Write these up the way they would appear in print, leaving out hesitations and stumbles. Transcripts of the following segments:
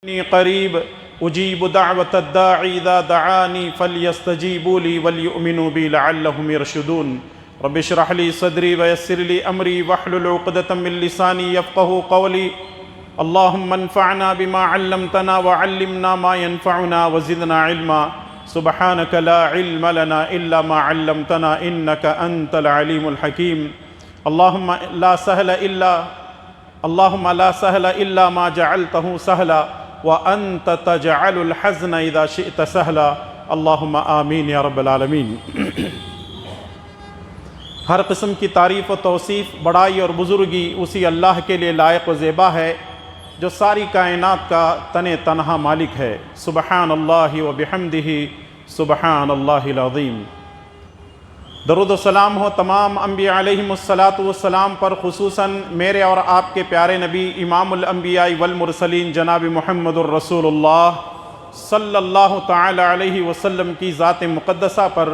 إني قريب أجيب دعوة الداعي إذا دعاني فليستجيبوا لي وليؤمنوا بي لعلهم يرشدون رب اشرح لي صدري ويسر لي أمري واحلل عقدة من لساني يفقهوا قولي اللهم انفعنا بما علمتنا وعلمنا ما ينفعنا وزدنا علما سبحانك لا علم لنا إلا ما علمتنا إنك أنت العليم الحكيم اللهم لا سهل إلا ما جعلته سهلا وأنت تجعل الحزن إذا شئت سهلا اللهم آمین یا رب العالمین۔ ہر قسم کی تعریف و توصیف، بڑائی اور بزرگی اسی اللہ کے لیے لائق و زیبا ہے جو ساری کائنات کا تنہا مالک ہے۔ سبحان اللہ و بحمدہ سبحان اللہ العظیم۔ درود و سلام ہو تمام انبیاء علیہم السلام پر، خصوصاً میرے اور آپ کے پیارے نبی امام الانبیاء والمرسلین جناب محمد الرسول اللہ صلی اللہ تعالی علیہ وسلم کی ذات مقدسہ پر،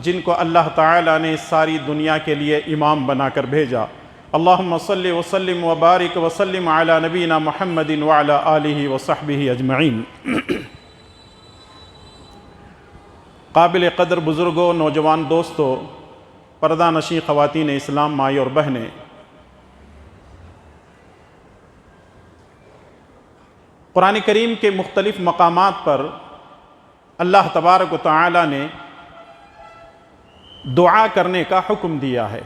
جن کو اللہ تعالی نے ساری دنیا کے لیے امام بنا کر بھیجا۔ اللہم صلی وسلم وبارک وسلم علی نبینا محمد وعلی آلہ وصحبہ اجمعین۔ قابل قدر بزرگوں، نوجوان دوستوں، پردہ نشین خواتین اسلام، مائی اور بہنیں، قرآن کریم کے مختلف مقامات پر اللہ تبارک و تعالی نے دعا کرنے کا حکم دیا ہے۔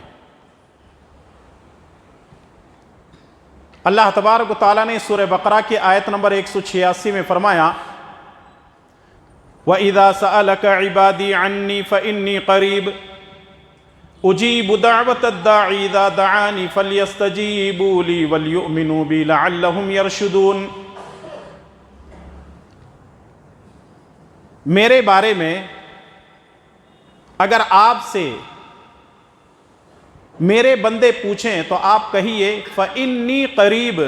اللہ تبارک و تعالی نے سورہ بقرہ کی آیت نمبر 186 میں فرمایا وَإِذَا سَأَلَكَ عِبَادِي عَنِّي فَإِنِّي قَرِيبٌ أُجِيبُ دَعْوَةَ الدَّاعِ إِذَا دَعَانِ فَلْيَسْتَجِيبُوا لِي وَلْيُؤْمِنُوا بِي لَعَلَّهُمْ يَرْشُدُونَ۔ میرے بارے میں اگر آپ سے میرے بندے پوچھیں تو آپ کہیے فَإِنِّي قَرِيبٌ،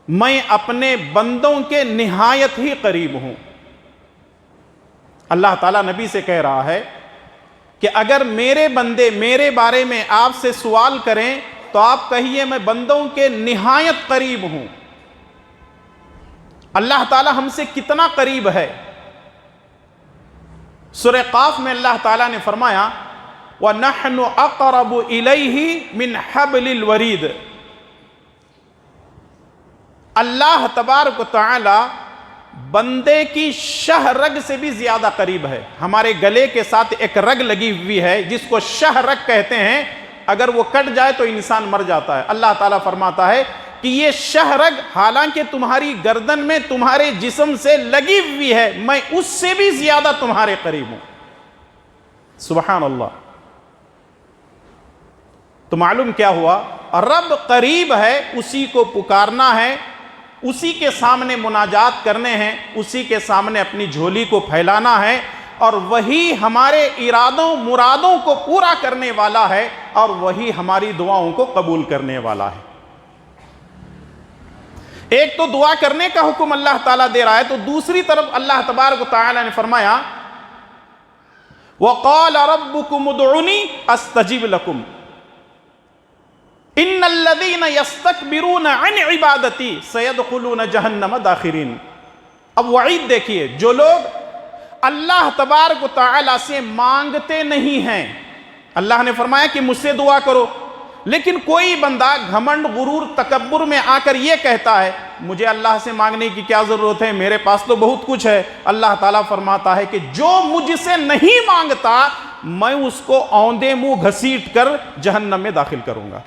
میں اپنے بندوں کے نہایت ہی قریب ہوں۔ اللہ تعالیٰ نبی سے کہہ رہا ہے کہ اگر میرے بندے میرے بارے میں آپ سے سوال کریں تو آپ کہیے میں بندوں کے نہایت قریب ہوں۔ اللہ تعالیٰ ہم سے کتنا قریب ہے؟ سورہ قاف میں اللہ تعالیٰ نے فرمایا وَنَحْنُ أَقْرَبُ إِلَيْهِ مِنْ حَبْلِ الْوَرِيدِ۔ اللہ تبارک و تعالی بندے کی شہ رگ سے بھی زیادہ قریب ہے۔ ہمارے گلے کے ساتھ ایک رگ لگی ہوئی ہے جس کو شہ رگ کہتے ہیں، اگر وہ کٹ جائے تو انسان مر جاتا ہے۔ اللہ تعالیٰ فرماتا ہے کہ یہ شہ رگ حالانکہ تمہاری گردن میں تمہارے جسم سے لگی ہوئی ہے، میں اس سے بھی زیادہ تمہارے قریب ہوں۔ سبحان اللہ۔ تو معلوم کیا ہوا؟ رب قریب ہے، اسی کو پکارنا ہے، اسی کے سامنے مناجات کرنے ہیں، اسی کے سامنے اپنی جھولی کو پھیلانا ہے، اور وہی ہمارے ارادوں مرادوں کو پورا کرنے والا ہے، اور وہی ہماری دعاؤں کو قبول کرنے والا ہے۔ ایک تو دعا کرنے کا حکم اللہ تعالیٰ دے رہا ہے، تو دوسری طرف اللہ تبارک و تعالیٰ نے فرمایا وَقَالَ رَبُّكُمُ ادْعُونِي أَسْتَجِبْ لَكُمْ ان الذین یستکبرون عن عبادتی سیدخلون جہنم داخرین۔ اب وعید دیکھیے، جو لوگ اللہ تبارک و تعالی سے مانگتے نہیں ہیں، اللہ نے فرمایا کہ مجھ سے دعا کرو، لیکن کوئی بندہ گھمنڈ غرور تکبر میں آ کر یہ کہتا ہے مجھے اللہ سے مانگنے کی کیا ضرورت ہے، میرے پاس تو بہت کچھ ہے، اللہ تعالیٰ فرماتا ہے کہ جو مجھ سے نہیں مانگتا میں اس کو اوندے منہ گھسیٹ کر جہنم میں داخل کروں گا۔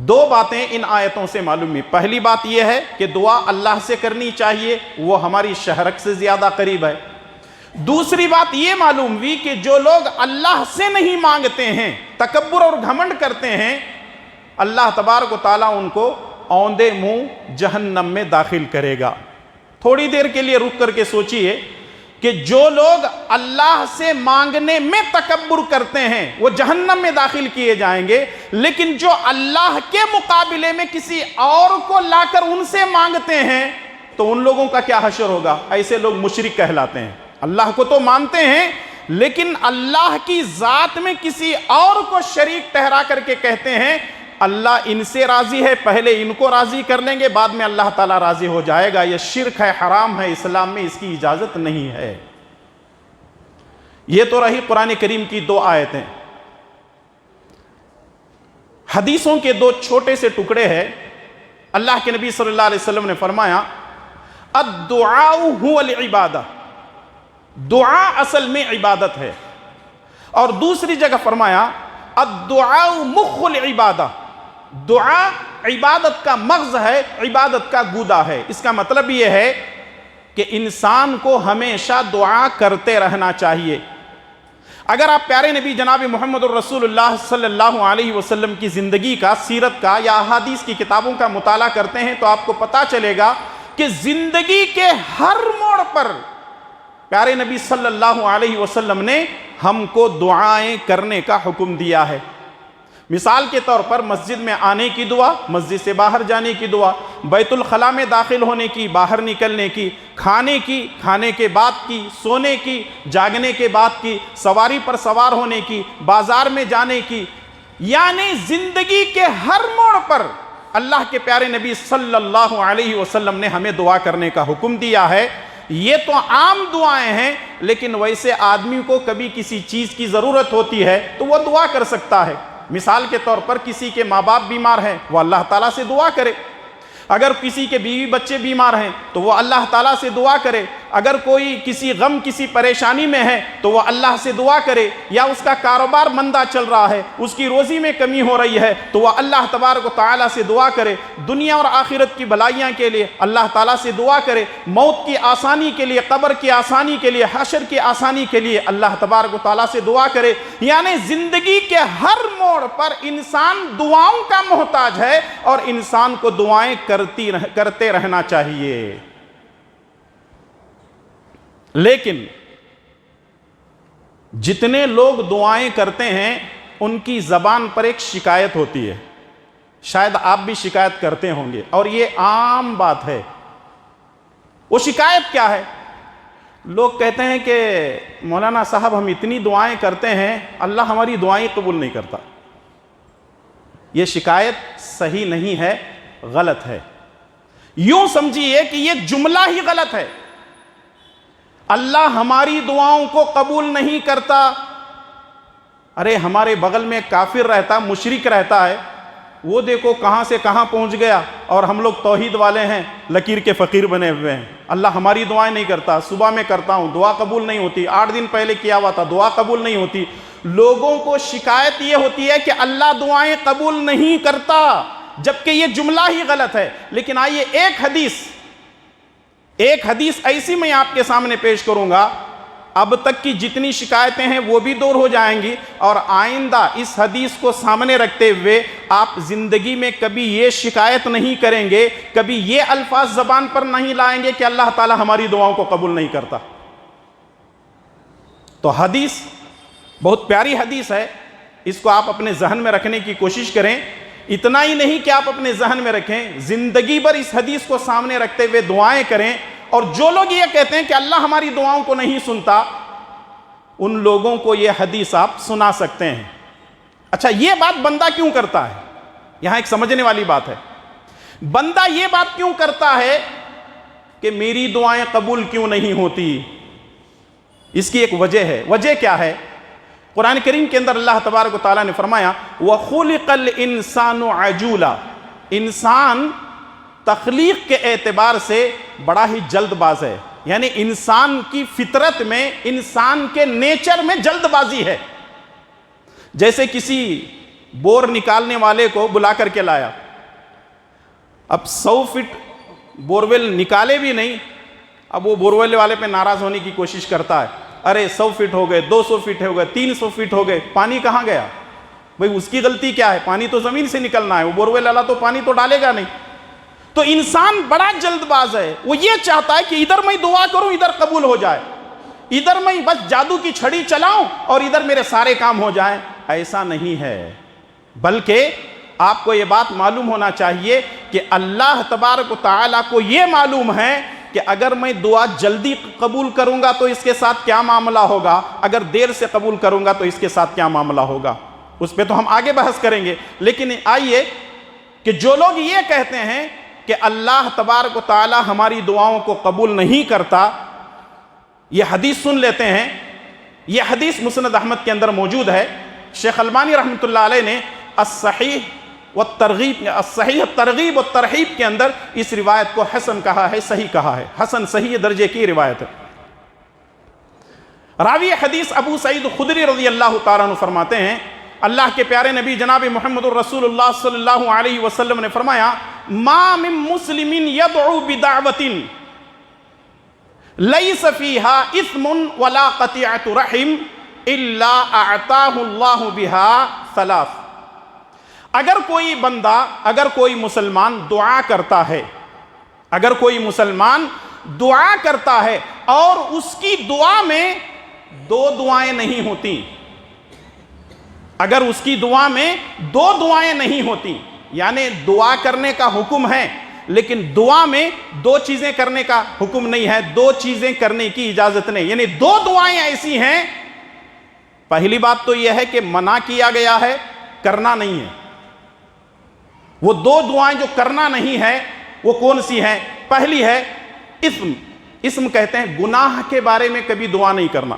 دو باتیں ان آیتوں سے معلوم ہوئی۔ پہلی بات یہ ہے کہ دعا اللہ سے کرنی چاہیے، وہ ہماری شہرک سے زیادہ قریب ہے۔ دوسری بات یہ معلوم ہوئی کہ جو لوگ اللہ سے نہیں مانگتے ہیں، تکبر اور گھمنڈ کرتے ہیں، اللہ تبارک و تعالیٰ ان کو اوندے منہ جہنم میں داخل کرے گا۔ تھوڑی دیر کے لیے رک کر کے سوچئے کہ جو لوگ اللہ سے مانگنے میں تکبر کرتے ہیں وہ جہنم میں داخل کیے جائیں گے، لیکن جو اللہ کے مقابلے میں کسی اور کو لا کر ان سے مانگتے ہیں تو ان لوگوں کا کیا حشر ہوگا؟ ایسے لوگ مشرک کہلاتے ہیں۔ اللہ کو تو مانتے ہیں لیکن اللہ کی ذات میں کسی اور کو شریک ٹھہرا کر کے کہتے ہیں اللہ ان سے راضی ہے، پہلے ان کو راضی کر لیں گے، بعد میں اللہ تعالیٰ راضی ہو جائے گا۔ یہ شرک ہے، حرام ہے، اسلام میں اس کی اجازت نہیں ہے۔ یہ تو رہی قرآن کریم کی 2 آیتیں۔ حدیثوں کے 2 چھوٹے سے ٹکڑے ہیں۔ اللہ کے نبی صلی اللہ علیہ وسلم نے فرمایا الدعاء هو العبادہ، دعا اصل میں عبادت ہے۔ اور دوسری جگہ فرمایا الدعاء مخ العبادہ، دعا عبادت کا مغز ہے، عبادت کا گودا ہے۔ اس کا مطلب یہ ہے کہ انسان کو ہمیشہ دعا کرتے رہنا چاہیے۔ اگر آپ پیارے نبی جناب محمد الرسول اللہ صلی اللہ علیہ وسلم کی زندگی کا، سیرت کا یا احادیث کی کتابوں کا مطالعہ کرتے ہیں تو آپ کو پتہ چلے گا کہ زندگی کے ہر موڑ پر پیارے نبی صلی اللہ علیہ وسلم نے ہم کو دعائیں کرنے کا حکم دیا ہے۔ مثال کے طور پر مسجد میں آنے کی دعا، مسجد سے باہر جانے کی دعا، بیت الخلاء میں داخل ہونے کی، باہر نکلنے کی، کھانے کی، کھانے کے بعد کی، سونے کی، جاگنے کے بعد کی، سواری پر سوار ہونے کی، بازار میں جانے کی، یعنی زندگی کے ہر موڑ پر اللہ کے پیارے نبی صلی اللہ علیہ وسلم نے ہمیں دعا کرنے کا حکم دیا ہے۔ یہ تو عام دعائیں ہیں، لیکن ویسے آدمی کو کبھی کسی چیز کی ضرورت ہوتی ہے تو وہ دعا کر سکتا ہے۔ مثال کے طور پر کسی کے ماں باپ بیمار ہیں، وہ اللہ تعالیٰ سے دعا کرے۔ اگر کسی کے بیوی بچے بیمار ہیں تو وہ اللہ تعالیٰ سے دعا کرے۔ اگر کوئی کسی غم، کسی پریشانی میں ہے تو وہ اللہ سے دعا کرے۔ یا اس کا کاروبار مندہ چل رہا ہے، اس کی روزی میں کمی ہو رہی ہے تو وہ اللہ تبارک و تعالیٰ سے دعا کرے۔ دنیا اور آخرت کی بھلائیاں کے لیے اللہ تعالیٰ سے دعا کرے۔ موت کی آسانی کے لیے، قبر کی آسانی کے لیے، حشر کی آسانی کے لیے اللہ تبارک و تعالیٰ سے دعا کرے۔ یعنی زندگی کے ہر موڑ پر انسان دعاؤں کا محتاج ہے اور انسان کو دعائیں کرتے رہنا چاہیے۔ لیکن جتنے لوگ دعائیں کرتے ہیں ان کی زبان پر ایک شکایت ہوتی ہے، شاید آپ بھی شکایت کرتے ہوں گے اور یہ عام بات ہے۔ وہ شکایت کیا ہے؟ لوگ کہتے ہیں کہ مولانا صاحب ہم اتنی دعائیں کرتے ہیں، اللہ ہماری دعائیں قبول نہیں کرتا۔ یہ شکایت صحیح نہیں ہے، غلط ہے۔ یوں سمجھیے کہ یہ جملہ ہی غلط ہے۔ اللہ ہماری دعاؤں کو قبول نہیں کرتا۔ ارے ہمارے بغل میں کافر رہتا، مشرک رہتا ہے، وہ دیکھو کہاں سے کہاں پہنچ گیا، اور ہم لوگ توحید والے ہیں، لکیر کے فقیر بنے ہوئے ہیں۔ اللہ ہماری دعائیں نہیں کرتا، صبح میں کرتا ہوں دعا قبول نہیں ہوتی، 8 دن پہلے کیا ہوا تھا دعا قبول نہیں ہوتی۔ لوگوں کو شکایت یہ ہوتی ہے کہ اللہ دعائیں قبول نہیں کرتا، جبکہ یہ جملہ ہی غلط ہے۔ لیکن آئیے ایک حدیث ایسی میں آپ کے سامنے پیش کروں گا، اب تک کی جتنی شکایتیں ہیں وہ بھی دور ہو جائیں گی، اور آئندہ اس حدیث کو سامنے رکھتے ہوئے آپ زندگی میں کبھی یہ شکایت نہیں کریں گے، کبھی یہ الفاظ زبان پر نہیں لائیں گے کہ اللہ تعالی ہماری دعاؤں کو قبول نہیں کرتا۔ تو حدیث بہت پیاری حدیث ہے، اس کو آپ اپنے ذہن میں رکھنے کی کوشش کریں۔ اتنا ہی نہیں کہ آپ اپنے ذہن میں رکھیں، زندگی بھر اس حدیث کو سامنے رکھتے ہوئے دعائیں کریں۔ اور جو لوگ یہ کہتے ہیں کہ اللہ ہماری دعاؤں کو نہیں سنتا، ان لوگوں کو یہ حدیث آپ سنا سکتے ہیں۔ اچھا، یہ بات بندہ کیوں کرتا ہے؟ یہاں ایک سمجھنے والی بات ہے۔ بندہ یہ بات کیوں کرتا ہے کہ میری دعائیں قبول کیوں نہیں ہوتی؟ اس کی ایک وجہ ہے۔ وجہ کیا ہے؟ قرآن کریم کے اندر اللہ تبارک و تعالیٰ نے فرمایا وَخُلِقَ الْإِنسَانُ عَجُولًا، انسان تخلیق کے اعتبار سے بڑا ہی جلد باز ہے۔ یعنی انسان کی فطرت میں، انسان کے نیچر میں جلد بازی ہے۔ جیسے کسی بور نکالنے والے کو بلا کر کے لایا، اب 100 فٹ بورویل نکالے بھی نہیں، اب وہ بورویل والے پہ ناراض ہونے کی کوشش کرتا ہے، ارے 100 فٹ ہو گئے، 200 فٹ ہو گئے، 300 فٹ ہو گئے، پانی کہاں گیا؟ بھئی اس کی غلطی کیا ہے؟ پانی تو زمین سے نکلنا ہے، وہ بورویل والا تو پانی تو ڈالے گا نہیں۔ تو انسان بڑا جلد باز ہے، وہ یہ چاہتا ہے کہ ادھر میں دعا کروں ادھر قبول ہو جائے، ادھر میں بس جادو کی چھڑی چلاؤں اور ادھر میرے سارے کام ہو جائیں۔ ایسا نہیں ہے، بلکہ آپ کو یہ بات معلوم ہونا چاہیے کہ اللہ تبارک و تعالیٰ کو یہ معلوم ہے کہ اگر میں دعا جلدی قبول کروں گا تو اس کے ساتھ کیا معاملہ ہوگا، اگر دیر سے قبول کروں گا تو اس کے ساتھ کیا معاملہ ہوگا۔ اس پہ تو ہم آگے بحث کریں گے، لیکن آئیے کہ جو لوگ یہ کہتے ہیں کہ اللہ تبارک و تعالی ہماری دعاؤں کو قبول نہیں کرتا، یہ حدیث سن لیتے ہیں۔ یہ حدیث مسند احمد کے اندر موجود ہے۔ شیخ البانی رحمۃ اللہ علیہ نے الصحیح الترغیب والترہیب کے اندر اس روایت کو حسن کہا ہے، صحیح کہا ہے، حسن صحیح درجے کی روایت ہے۔ راوی حدیث ابو سعید خدری رضی اللہ تعالیٰ عنہ فرماتے ہیں، اللہ کے پیارے نبی جناب محمد الرسول اللہ صلی اللہ علیہ وسلم نے فرمایا، ما من مسلم یدعو بدعوت لیس فیہا اثم ولا قطیعۃ رحم الا اعطاہ اللہ بہا ثلاث۔ اگر کوئی بندہ، اگر کوئی مسلمان دعا کرتا ہے، اگر کوئی مسلمان دعا کرتا ہے اور اس کی دعا میں دو دعائیں نہیں ہوتی، اگر اس کی دعا میں دو دعائیں نہیں ہوتی، یعنی دعا کرنے کا حکم ہے لیکن دعا میں دو چیزیں کرنے کا حکم نہیں ہے، دو چیزیں کرنے کی اجازت نہیں، یعنی دو دعائیں ایسی ہیں، پہلی بات تو یہ ہے کہ منع کیا گیا ہے، کرنا نہیں ہے۔ وہ دو دعائیں جو کرنا نہیں ہے وہ کون سی ہیں؟ پہلی ہے اسم کہتے ہیں گناہ کے بارے میں کبھی دعا نہیں کرنا۔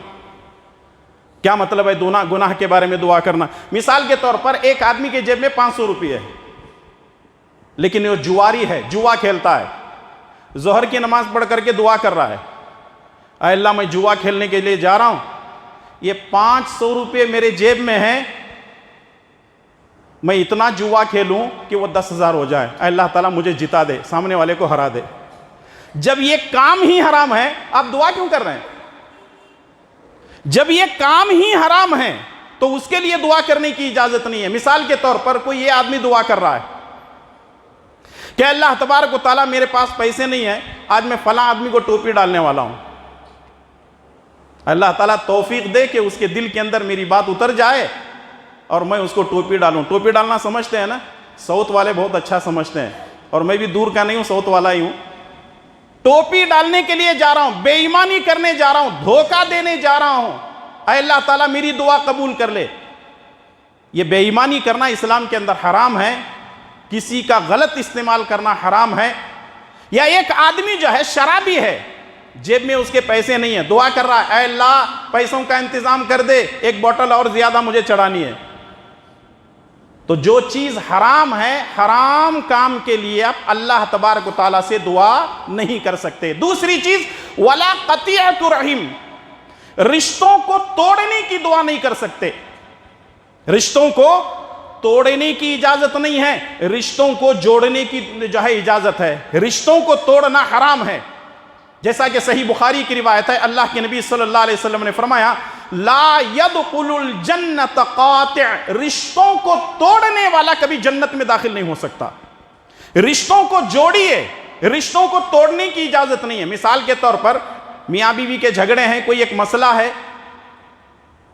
کیا مطلب ہے گناہ کے بارے میں دعا کرنا؟ مثال کے طور پر ایک آدمی کے جیب میں 500 روپے ہے لیکن وہ جواری ہے، جوا کھیلتا ہے، ظہر کی نماز پڑھ کر کے دعا کر رہا ہے، اے اللہ میں جوا کھیلنے کے لیے جا رہا ہوں، یہ 500 روپے میرے جیب میں ہیں، میں اتنا جوا کھیلوں کہ وہ 10,000 ہو جائے، اے اللہ تعالیٰ مجھے جتا دے، سامنے والے کو ہرا دے۔ جب یہ کام ہی حرام ہے آپ دعا کیوں کر رہے ہیں؟ جب یہ کام ہی حرام ہے تو اس کے لیے دعا کرنے کی اجازت نہیں ہے۔ مثال کے طور پر کوئی یہ آدمی دعا کر رہا ہے کہ اللہ تبارک و تعالیٰ میرے پاس پیسے نہیں ہیں، آج میں فلاں آدمی کو ٹوپی ڈالنے والا ہوں، اللہ تعالیٰ توفیق دے کہ اس کے دل کے اندر میری بات اتر جائے اور میں اس کو ٹوپی ڈالوں۔ ٹوپی ڈالنا سمجھتے ہیں نا، ساؤتھ والے بہت اچھا سمجھتے ہیں، اور میں بھی دور کا نہیں ہوں، ساؤتھ والا ہی ہوں۔ ٹوپی ڈالنے کے لیے جا رہا ہوں، بے ایمانی کرنے جا رہا ہوں، دھوکہ دینے جا رہا ہوں، اے اللہ تعالیٰ میری دعا قبول کر لے۔ یہ بے ایمانی کرنا اسلام کے اندر حرام ہے، کسی کا غلط استعمال کرنا حرام ہے۔ یا ایک آدمی جو ہے شرابی ہے، جیب میں اس کے پیسے نہیں ہیں، دعا کر رہا ہے، اے اللہ پیسوں کا انتظام کر دے، ایک بوٹل اور زیادہ مجھے چڑھانی ہے۔ تو جو چیز حرام ہے، حرام کام کے لیے آپ اللہ تبارک و تعالیٰ سے دعا نہیں کر سکتے۔ دوسری چیز ولا قطیعۃ رحم، رشتوں کو توڑنے کی دعا نہیں کر سکتے، رشتوں کو توڑنے کی اجازت نہیں ہے، رشتوں کو جوڑنے کی جو ہے اجازت ہے، رشتوں کو توڑنا حرام ہے۔ جیسا کہ صحیح بخاری کی روایت ہے، اللہ کے نبی صلی اللہ علیہ وسلم نے فرمایا، لا يدخل الجنت قاطع، رشتوں کو توڑنے والا کبھی جنت میں داخل نہیں ہو سکتا۔ رشتوں کو جوڑیے، رشتوں کو توڑنے کی اجازت نہیں ہے۔ مثال کے طور پر میاں بیوی کے جھگڑے ہیں، کوئی ایک مسئلہ ہے،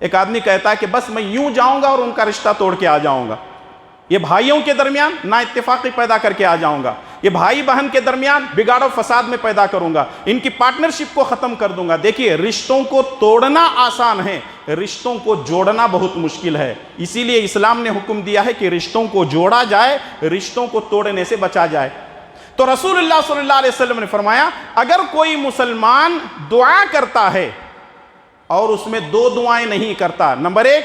ایک آدمی کہتا ہے کہ بس میں یوں جاؤں گا اور ان کا رشتہ توڑ کے آ جاؤں گا، یہ بھائیوں کے درمیان نا اتفاقی پیدا کر کے آ جاؤں گا، یہ بھائی بہن کے درمیان بگاڑ و فساد میں پیدا کروں گا، ان کی پارٹنرشپ کو ختم کر دوں گا۔ دیکھیے رشتوں کو توڑنا آسان ہے، رشتوں کو جوڑنا بہت مشکل ہے، اسی لیے اسلام نے حکم دیا ہے کہ رشتوں کو جوڑا جائے، رشتوں کو توڑنے سے بچا جائے۔ تو رسول اللہ صلی اللہ علیہ وسلم نے فرمایا، اگر کوئی مسلمان دعا کرتا ہے اور اس میں دو دعائیں نہیں کرتا، نمبر ایک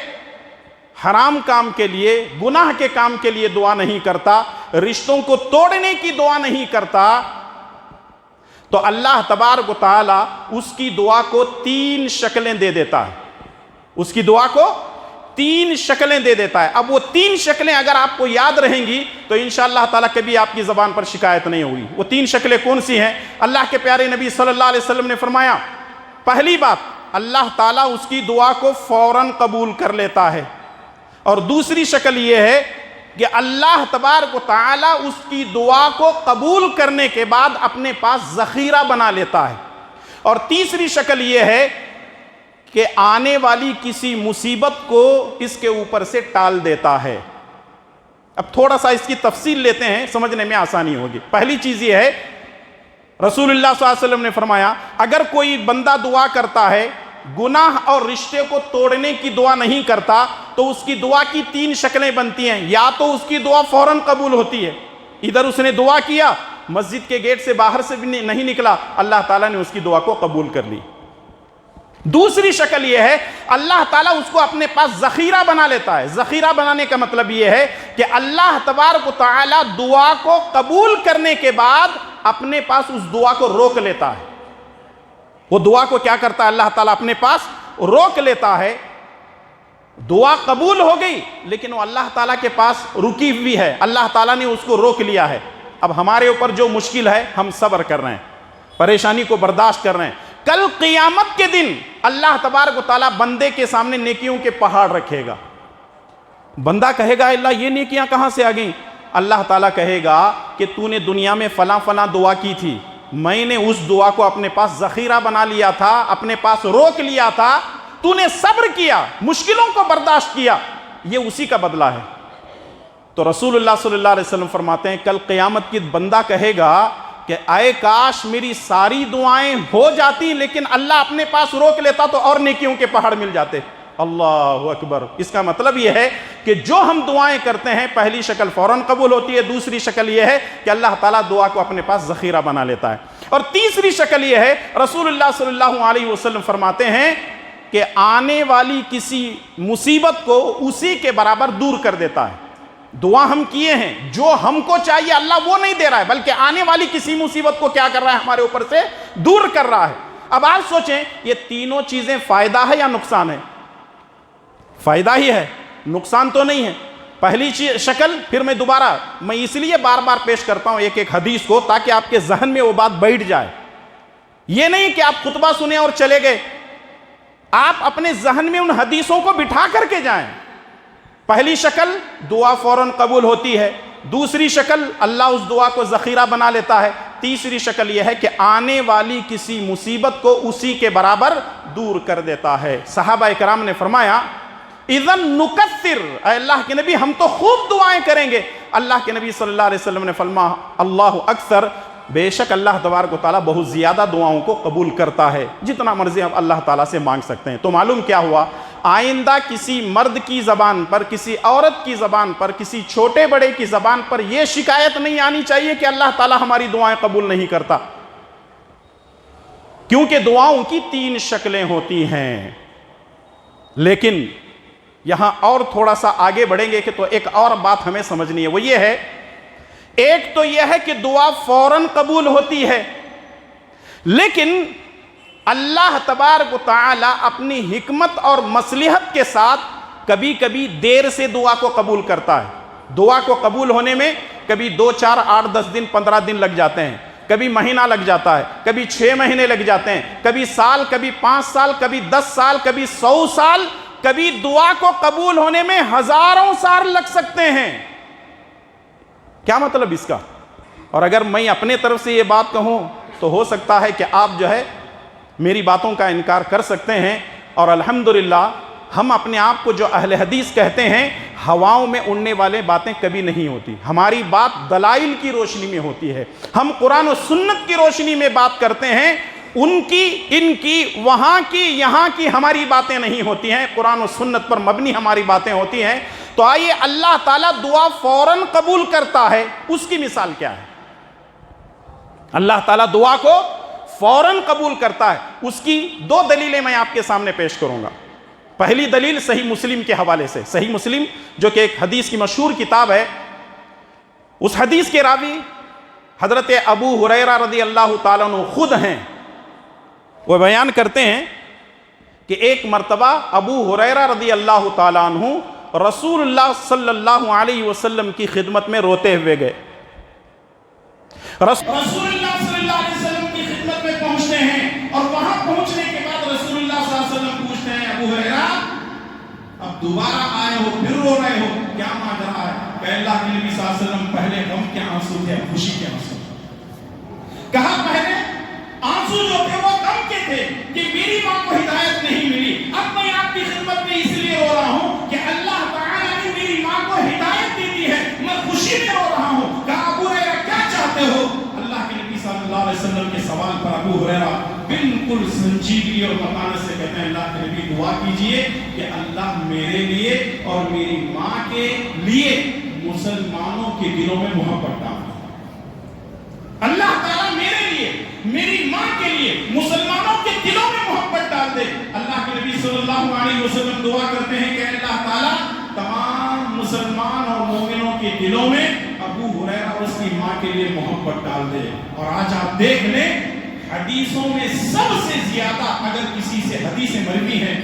حرام کام کے لیے، گناہ کے کام کے لیے دعا نہیں کرتا، رشتوں کو توڑنے کی دعا نہیں کرتا، تو اللہ تبارک و تعالی اس کی دعا کو 3 شکلیں دے دیتا ہے، اس کی دعا کو 3 شکلیں دے دیتا ہے۔ اب وہ 3 شکلیں اگر آپ کو یاد رہیں گی تو انشاءاللہ تعالیٰ کبھی آپ کی زبان پر شکایت نہیں ہوگی۔ وہ 3 شکلیں کون سی ہیں؟ اللہ کے پیارے نبی صلی اللہ علیہ وسلم نے فرمایا، پہلی بات اللہ تعالیٰ اس کی دعا کو فوراً قبول کر لیتا ہے، اور دوسری شکل یہ ہے کہ اللہ تبارک و تعالیٰ اس کی دعا کو قبول کرنے کے بعد اپنے پاس ذخیرہ بنا لیتا ہے، اور تیسری شکل یہ ہے کہ آنے والی کسی مصیبت کو اس کے اوپر سے ٹال دیتا ہے۔ اب تھوڑا سا اس کی تفصیل لیتے ہیں، سمجھنے میں آسانی ہوگی۔ پہلی چیز یہ ہے، رسول اللہ صلی اللہ علیہ وسلم نے فرمایا، اگر کوئی بندہ دعا کرتا ہے گناہ اور رشتے کو توڑنے کی دعا نہیں کرتا تو اس کی دعا کی 3 شکلیں بنتی ہیں. یا تو اس کی دعا فوراً قبول ہوتی ہے، ادھر اس نے دعا کیا، مسجد کے گیٹ سے باہر سے بھی نہیں نکلا، اللہ تعالیٰ نے اس کی دعا کو قبول کر لی. دوسری شکل یہ ہے اللہ تعالیٰ اس کو اپنے پاس ذخیرہ بنا لیتا ہے. ذخیرہ بنانے کا مطلب یہ ہے کہ اللہ تبارک و تعالیٰ دعا کو قبول کرنے کے بعد اپنے پاس اس دعا کو روک لیتا ہے. وہ دعا کو کیا کرتا ہے اللہ تعالیٰ اپنے پاس روک لیتا ہے. دعا قبول ہو گئی لیکن وہ اللہ تعالیٰ کے پاس رکی ہوئی ہے، اللہ تعالیٰ نے اس کو روک لیا ہے. اب ہمارے اوپر جو مشکل ہے ہم صبر کر رہے ہیں، پریشانی کو برداشت کر رہے ہیں. کل قیامت کے دن اللہ تبارک و تعالیٰ بندے کے سامنے نیکیوں کے پہاڑ رکھے گا. بندہ کہے گا اللہ یہ نیکیاں کہاں سے آ گئیں؟ اللہ تعالیٰ کہے گا کہ تو نے دنیا میں فلاں فلاں دعا کی تھی، میں نے اس دعا کو اپنے پاس ذخیرہ بنا لیا تھا، اپنے پاس روک لیا تھا، تو نے صبر کیا، مشکلوں کو برداشت کیا، یہ اسی کا بدلہ ہے. تو رسول اللہ صلی اللہ علیہ وسلم فرماتے ہیں کل قیامت کی بندہ کہے گا کہ اے کاش میری ساری دعائیں ہو جاتی لیکن اللہ اپنے پاس روک لیتا تو اور نیکیوں کے پہاڑ مل جاتے. اللہ اکبر. اس کا مطلب یہ ہے کہ جو ہم دعائیں کرتے ہیں پہلی شکل فوراً قبول ہوتی ہے، دوسری شکل یہ ہے کہ اللہ تعالیٰ دعا کو اپنے پاس ذخیرہ بنا لیتا ہے، اور تیسری شکل یہ ہے رسول اللہ صلی اللہ علیہ وسلم فرماتے ہیں کہ آنے والی کسی مصیبت کو اسی کے برابر دور کر دیتا ہے. دعا ہم کیے ہیں، جو ہم کو چاہیے اللہ وہ نہیں دے رہا ہے بلکہ آنے والی کسی مصیبت کو کیا کر رہا ہے ہمارے اوپر سے دور کر رہا ہے. اب آج سوچیں یہ تینوں چیزیں فائدہ ہے یا نقصان ہے؟ فائدہ ہی ہے، نقصان تو نہیں ہے. پہلی شکل پھر میں دوبارہ اس لیے بار بار پیش کرتا ہوں ایک حدیث کو تاکہ آپ کے ذہن میں وہ بات بیٹھ جائے. یہ نہیں کہ آپ خطبہ سنیں اور چلے گئے، آپ اپنے ذہن میں ان حدیثوں کو بٹھا کر کے جائیں. پہلی شکل دعا فوراً قبول ہوتی ہے، دوسری شکل اللہ اس دعا کو ذخیرہ بنا لیتا ہے، تیسری شکل یہ ہے کہ آنے والی کسی مصیبت کو اسی کے برابر دور کر دیتا ہے. صحابہ کرام نے فرمایا اذن نکثر، اے اللہ کے نبی ہم تو خوب دعائیں کریں گے. اللہ کے نبی صلی اللہ علیہ وسلم نے فرمایا اللہ اکثر، بے شک اللہ تبارک و تعالیٰ بہت زیادہ دعاؤں کو قبول کرتا ہے، جتنا مرضی آپ اللہ تعالیٰ سے مانگ سکتے ہیں. تو معلوم کیا ہوا، آئندہ کسی مرد کی زبان پر، کسی عورت کی زبان پر، کسی چھوٹے بڑے کی زبان پر یہ شکایت نہیں آنی چاہیے کہ اللہ تعالیٰ ہماری دعائیں قبول نہیں کرتا، کیونکہ دعاؤں کی 3 شکلیں ہوتی ہیں. لیکن یہاں اور تھوڑا سا آگے بڑھیں گے کہ تو ایک اور بات ہمیں سمجھنی ہے، وہ یہ ہے، ایک تو یہ ہے کہ دعا فوراً قبول ہوتی ہے لیکن اللہ تبارک و تعالی اپنی حکمت اور مصلحت کے ساتھ کبھی کبھی دیر سے دعا کو قبول کرتا ہے. دعا کو قبول ہونے میں کبھی 2 4 8 10 دن 15 دن لگ جاتے ہیں، کبھی مہینہ لگ جاتا ہے، کبھی 6 مہینے لگ جاتے ہیں، کبھی سال، کبھی 5 سال، کبھی 10 سال، کبھی 100 سال، کبھی دعا کو قبول ہونے میں ہزاروں سال لگ سکتے ہیں. کیا مطلب اس کا؟ اور اگر میں اپنے طرف سے یہ بات کہوں تو ہو سکتا ہے کہ آپ جو ہے میری باتوں کا انکار کر سکتے ہیں، اور الحمدللہ ہم اپنے آپ کو جو اہل حدیث کہتے ہیں ہواؤں میں اڑنے والے باتیں کبھی نہیں ہوتی. ہماری بات دلائل کی روشنی میں ہوتی ہے، ہم قرآن و سنت کی روشنی میں بات کرتے ہیں، ان کی، ان کی، وہاں کی، یہاں کی ہماری باتیں نہیں ہوتی ہیں، قرآن و سنت پر مبنی ہماری باتیں ہوتی ہیں. تو آئیے اللہ تعالیٰ دعا فوراً قبول کرتا ہے، اس کی مثال کیا ہے؟ اللہ تعالیٰ دعا کو فوراً قبول کرتا ہے، اس کی 2 دلیلیں میں آپ کے سامنے پیش کروں گا. پہلی دلیل صحیح مسلم کے حوالے سے، صحیح مسلم جو کہ ایک حدیث کی مشہور کتاب ہے، اس حدیث کے راوی حضرت ابو ہریرہ رضی اللہ تعالیٰ عنہ خود ہیں. وہ بیان کرتے ہیں کہ ایک مرتبہ ابو ہریرہ رضی اللہ تعالیٰ عنہ رسول اللہ صلی اللہ علیہ وسلم کی خدمت میں روتے ہوئے گئے. رسول اللہ صلی اللہ علیہ وسلم کی خدمت میں پہنچتے ہیں، اور وہاں پہنچنے کے بعد رسول اللہ صلی اللہ علیہ وسلم پوچھتے ہیں ابو ہریرہ اب دوبارہ آئے ہو پھر رو رہے ہو، کیا ماجرا ہے؟ کہ اللہ کے نبی صلی اللہ علیہ وسلم پہلے غم کے آنسو تھے، خوشی کے آنسو. کہا پہلے آنسو جو تھے وہ غم کے تھے کہ میری ماں کو ہدایت نہیں ملی، اب میں آپ کی خدمت میں اس لیے رو رہا ہوں کہ اللہ تعالیٰ نے میری ماں کو ہدایت دی دی ہے، میں خوشی میں رو رہا ہوں. کہا ابو ہریرہ کیا چاہتے ہو؟ اللہ کے نبی صلی اللہ علیہ وسلم کے سوال پر ابو ہریرہ بالکل سنجیدگی اور متانت سے کہتے ہیں اللہ کے نبی دعا کیجئے کہ اللہ میرے لیے اور میری ماں کے لیے مسلمانوں کے دلوں میں محبت ڈال دے. اللہ تعالیٰ میرے لیے میری ماں کے لیے مسلمانوں کے دلوں میں محبت ڈال دے. اللہ کے نبی صلی اللہ علیہ وسلم دعا کرتے ہیں کہ اللہ تعالیٰ تمام مسلمان اور مومنوں کے دلوں میں ابو ہریرہ اور اس کی ماں کے لیے محبت ڈال دے. اور آج آپ دیکھ لیں حدیثوں میں سب سے زیادہ اگر کسی سے حدیثیں مروی ہیں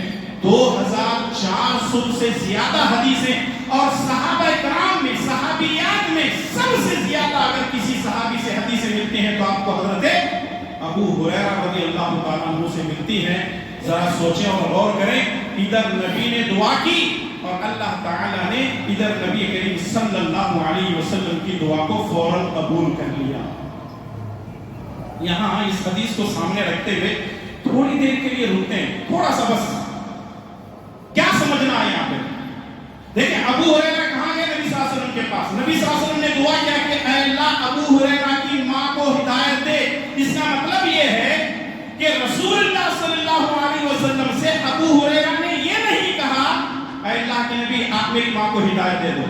2400 سے زیادہ حدیثیں، اور صحابہ کرام میں صحابیات میں سب سے زیادہ اگر کسی صحابی سے حدیثیں ملتی ہیں تو آپ کو حضرت ابو ہریرہ رضی اللہ تعالیٰ عنہ سے ملتی ہیں. ذرا سوچیں اور غور کریں، ادھر نبی نے دعا کی اور اللہ تعالیٰ نے ادھر نبی کریم صلی اللہ علیہ وسلم کی دعا کو فوراً قبول کر لیا. یہاں اس حدیث کو سامنے رکھتے ہوئے تھوڑی دیر کے لیے رکتے ہیں، تھوڑا سا بس کیا سمجھنا ہے یہاں پہ. دیکھیں ابو ہریرہ کہاں گئے؟ نبی صلی اللہ علیہ وسلم کے پاس. نبی صلی اللہ علیہ وسلم نے دعا کیا کہ اے اللہ ابو ہریرہ کی ماں کو ہدایت دے. اس کا مطلب یہ ہے کہ رسول اللہ صلی اللہ علیہ وسلم سے ابو ہریرہ نے یہ نہیں کہا اے اللہ کے نبی آپ میری ماں کو ہدایت دے دو،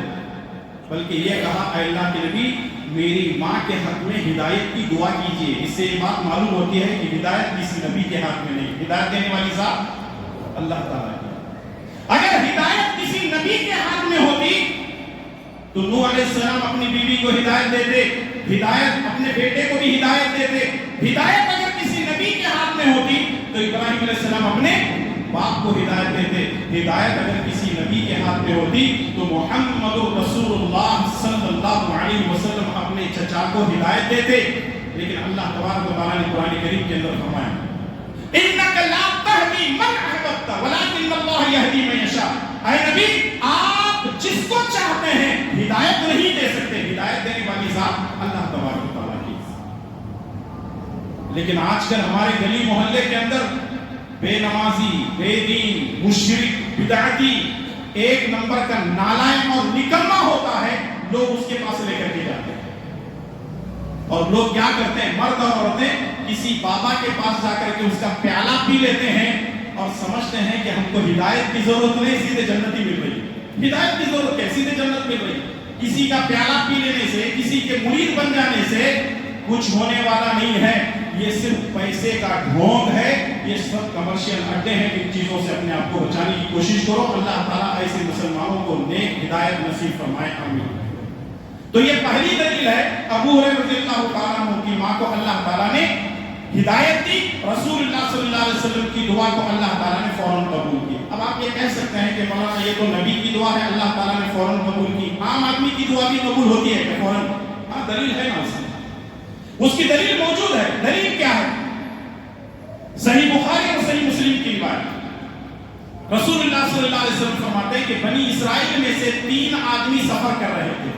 بلکہ یہ کہا اے اللہ کے نبی میری ماں کے حق میں ہدایت کی دعا کیجئے. اس سے یہ بات معلوم ہوتی ہے کہ ہدایت کسی نبی کے ہاتھ میں نہیں، ہدایت دینے والی ذات اللہ تعالیٰ کی. اگر ہدایت کسی نبی کے ہاتھ میں ہوتی تو نوح علیہ السلام اپنی بیوی کو ہدایت دیتے، ہدایت اپنے بیٹے کو بھی ہدایت دیتے. ہدایت اگر کسی نبی کے ہاتھ میں ہوتی تو ابراہیم علیہ السلام اپنے باپ کو ہدایت دیتے. ہدایت اگر کسی نبی کے ہاتھ میں ہوتی تو محمد رسول اللہ صلی اللہ علیہ وسلم اپنے چچا کو ہدایت دیتے. لیکن اللہ تبارک و تعالیٰ نے قرآن کریم کے اندر فرمایا انک لا تہدی من احببت ولکن اللہ یہدی من یشاء. اے نبی آپ جس کو چاہتے ہیں ہدایت نہیں دے سکتے، ہدایت دینے والی ذات اللہ تبارک و تعالیٰ کی. لیکن آج کل ہمارے گلی محلے کے اندر بے نمازی، بے دین، مشرک، بدعتی، ایک نمبر کا نالائق اور نکما ہوتا ہے، لوگ اس کے پاس لے کر کے جاتے ہیں. اور لوگ کیا کرتے ہیں، مرد اور عورتیں کسی بابا کے پاس جا کر کے اس کا پیالہ پی لیتے ہیں اور سمجھتے ہیں کہ ہم کو ہدایت کی ضرورت نہیں، سیدھے جنت ہی مل رہی ہے. ہدایت کی ضرورت ہے، سیدھے جنت مل رہی ہے. کسی کا پیالہ پی لینے سے، کسی کے مرید بن جانے سے کچھ ہونے والا نہیں ہے. یہ صرف پیسے کا ڈھونگ ہے. یہ سب کمرشل اڈے ہیں. ان چیزوں سے اپنے آپ کو بچانے کی کوشش کرو. اللہ تعالیٰ ایسے مسلمانوں کو نیک ہدایت نصیب فرمائے. آمین. تو یہ پہلی دلیل ہے ابو ہریرہ رضی اللہ تعالیٰ عنہ کی ماں کو اللہ تعالیٰ نے ہدایت دی. رسول اللہ صلی اللہ علیہ وسلم کی دعا کو اللہ تعالیٰ نے فوراً قبول کی. اب آپ یہ کہہ سکتے ہیں کہ مولانا یہ تو نبی کی دعا ہے، اللہ تعالیٰ نے فوراً قبول کی. عام آدمی کی دعا بھی قبول ہوتی ہے کہ فوراً؟ ہاں دلیل ہے نا اس کی دلیل موجود ہے. دلیل کیا ہے؟ صحیح بخاری اور صحیح مسلم کی روایت. رسول اللہ صلی اللہ علیہ وسلم فرماتے ہیں کہ بنی اسرائیل میں سے 3 آدمی سفر کر رہے تھے.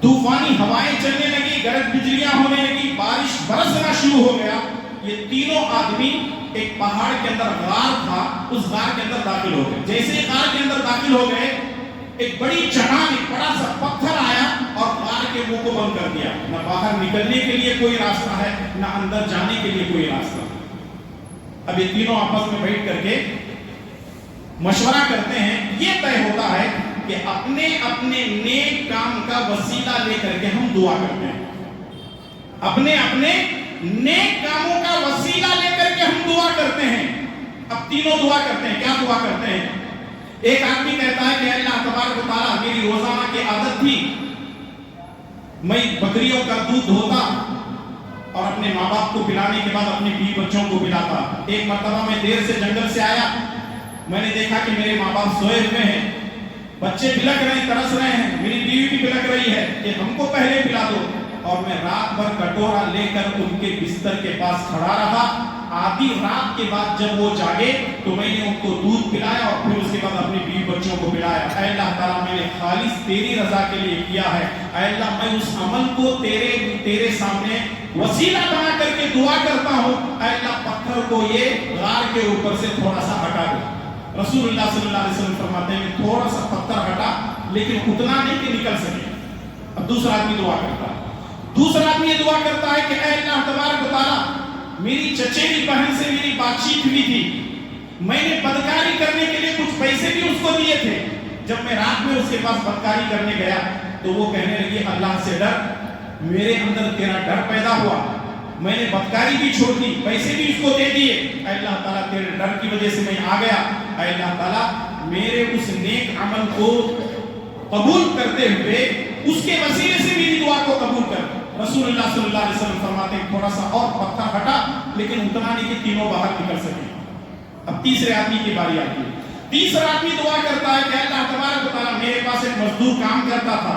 طوفانی ہوائیں چلنے لگی، گرج بجلیاں ہونے لگی، بارش برسنا شروع ہو گیا. یہ تینوں آدمی ایک پہاڑ کے اندر غار تھا، اس غار کے اندر داخل ہو گئے. جیسے ہی غار کے اندر داخل ہو گئے ایک بڑی چٹان، ایک بڑا سا پتھر آیا اور غار کے منہ کو بند کر دیا. نہ باہر نکلنے کے لیے کوئی راستہ ہے، نہ اندر جانے کے لیے کوئی راستہ. اب یہ تینوں آپس میں بیٹھ کر کے مشورہ کرتے ہیں. یہ طے ہوتا ہے کہ اپنے اپنے نیک کام کا وسیلہ لے کر کے ہم دعا کرتے ہیں. اپنے اپنے نیک کاموں کا وسیلہ لے کر کے ہم دعا کرتے ہیں. اب تینوں دعا کرتے ہیں. کیا دعا کرتے ہیں؟ ایک آدمی کہتا ہے کہ اللہ تبارک و تعالیٰ میری روزانہ کی عادت تھی میں بکریوں کا دودھ دھوتا اور اپنے ماں باپ کو پلانے کے بعد اپنے بیوی بچوں کو پلاتا. ایک مرتبہ میں دیر سے جنگل سے آیا، میں نے دیکھا کہ میرے ماں باپ سوئے ہوئے ہیں، بچے بلک رہے ہیں، ترس رہے ہیں، میری بیوی بھی بلک رہی ہے کہ ہم کو پہلے پلا دو. اور میں رات بھر کٹورا لے کر ان کے بستر کے پاس کھڑا رہا. آدھی رات کے بعد جب وہ جاگے تو میں نے ان کو دودھ پلایا اور پھر اس کے بعد اپنی بیوی بچوں کو پلایا. اے اللہ تعالیٰ میں نے خالص تیری رضا کے لیے کیا ہے. اے اللہ میں اس عمل کو تیرے سامنے وسیلہ بنا کر کے دعا کرتا ہوں. اے اللہ پتھر کو یہ غار کے اوپر سے تھوڑا سا ہٹا دے. رسول اللہ صلی اللہ علیہ وسلم فرماتے ہیں کہ تھوڑا سا پتھر ہٹا، لیکن اتنا نہیں کہ نکل سکے. اب دوسرا آدمی دعا کرتا ہے. دوسرا آدمی یہ دعا کرتا ہے کہ اے اللہ تبارک و تعالیٰ میری چچیری بہن سے میری بات چیت ہوئی تھی، میں نے بدکاری کرنے کے لیے کچھ پیسے بھی اس کو دیے تھے. جب میں رات میں اس کے پاس بدکاری کرنے گیا تو وہ کہنے لگی اللہ سے ڈر. میرے اندر تیرا ڈر پیدا ہوا، میں نے بدکاری بھی چھوڑ دی، پیسے بھی اس کو دے دیے. اے اللہ تعالیٰ تیرے ڈر کی وجہ سے میں آ گیا. اے اللہ تعالیٰ میرے اس نیک عمل کو قبول کرتے ہوئے اس کے وسیلے سے میری دعا کو قبول کر. رسول اللہ صلی اللہ علیہ وسلم فرماتے ہیں تھوڑا سا اور پتھر ہٹا، لیکن اتنا نہیں کہ تینوں باہر نکل سکے. اب تیسرے آدمی کی باری آتی ہے. تیسرا آدمی دعا کرتا ہے کہ اللہ تبارک و تعالیٰ میرے پاس ایک مزدور کام کرتا تھا،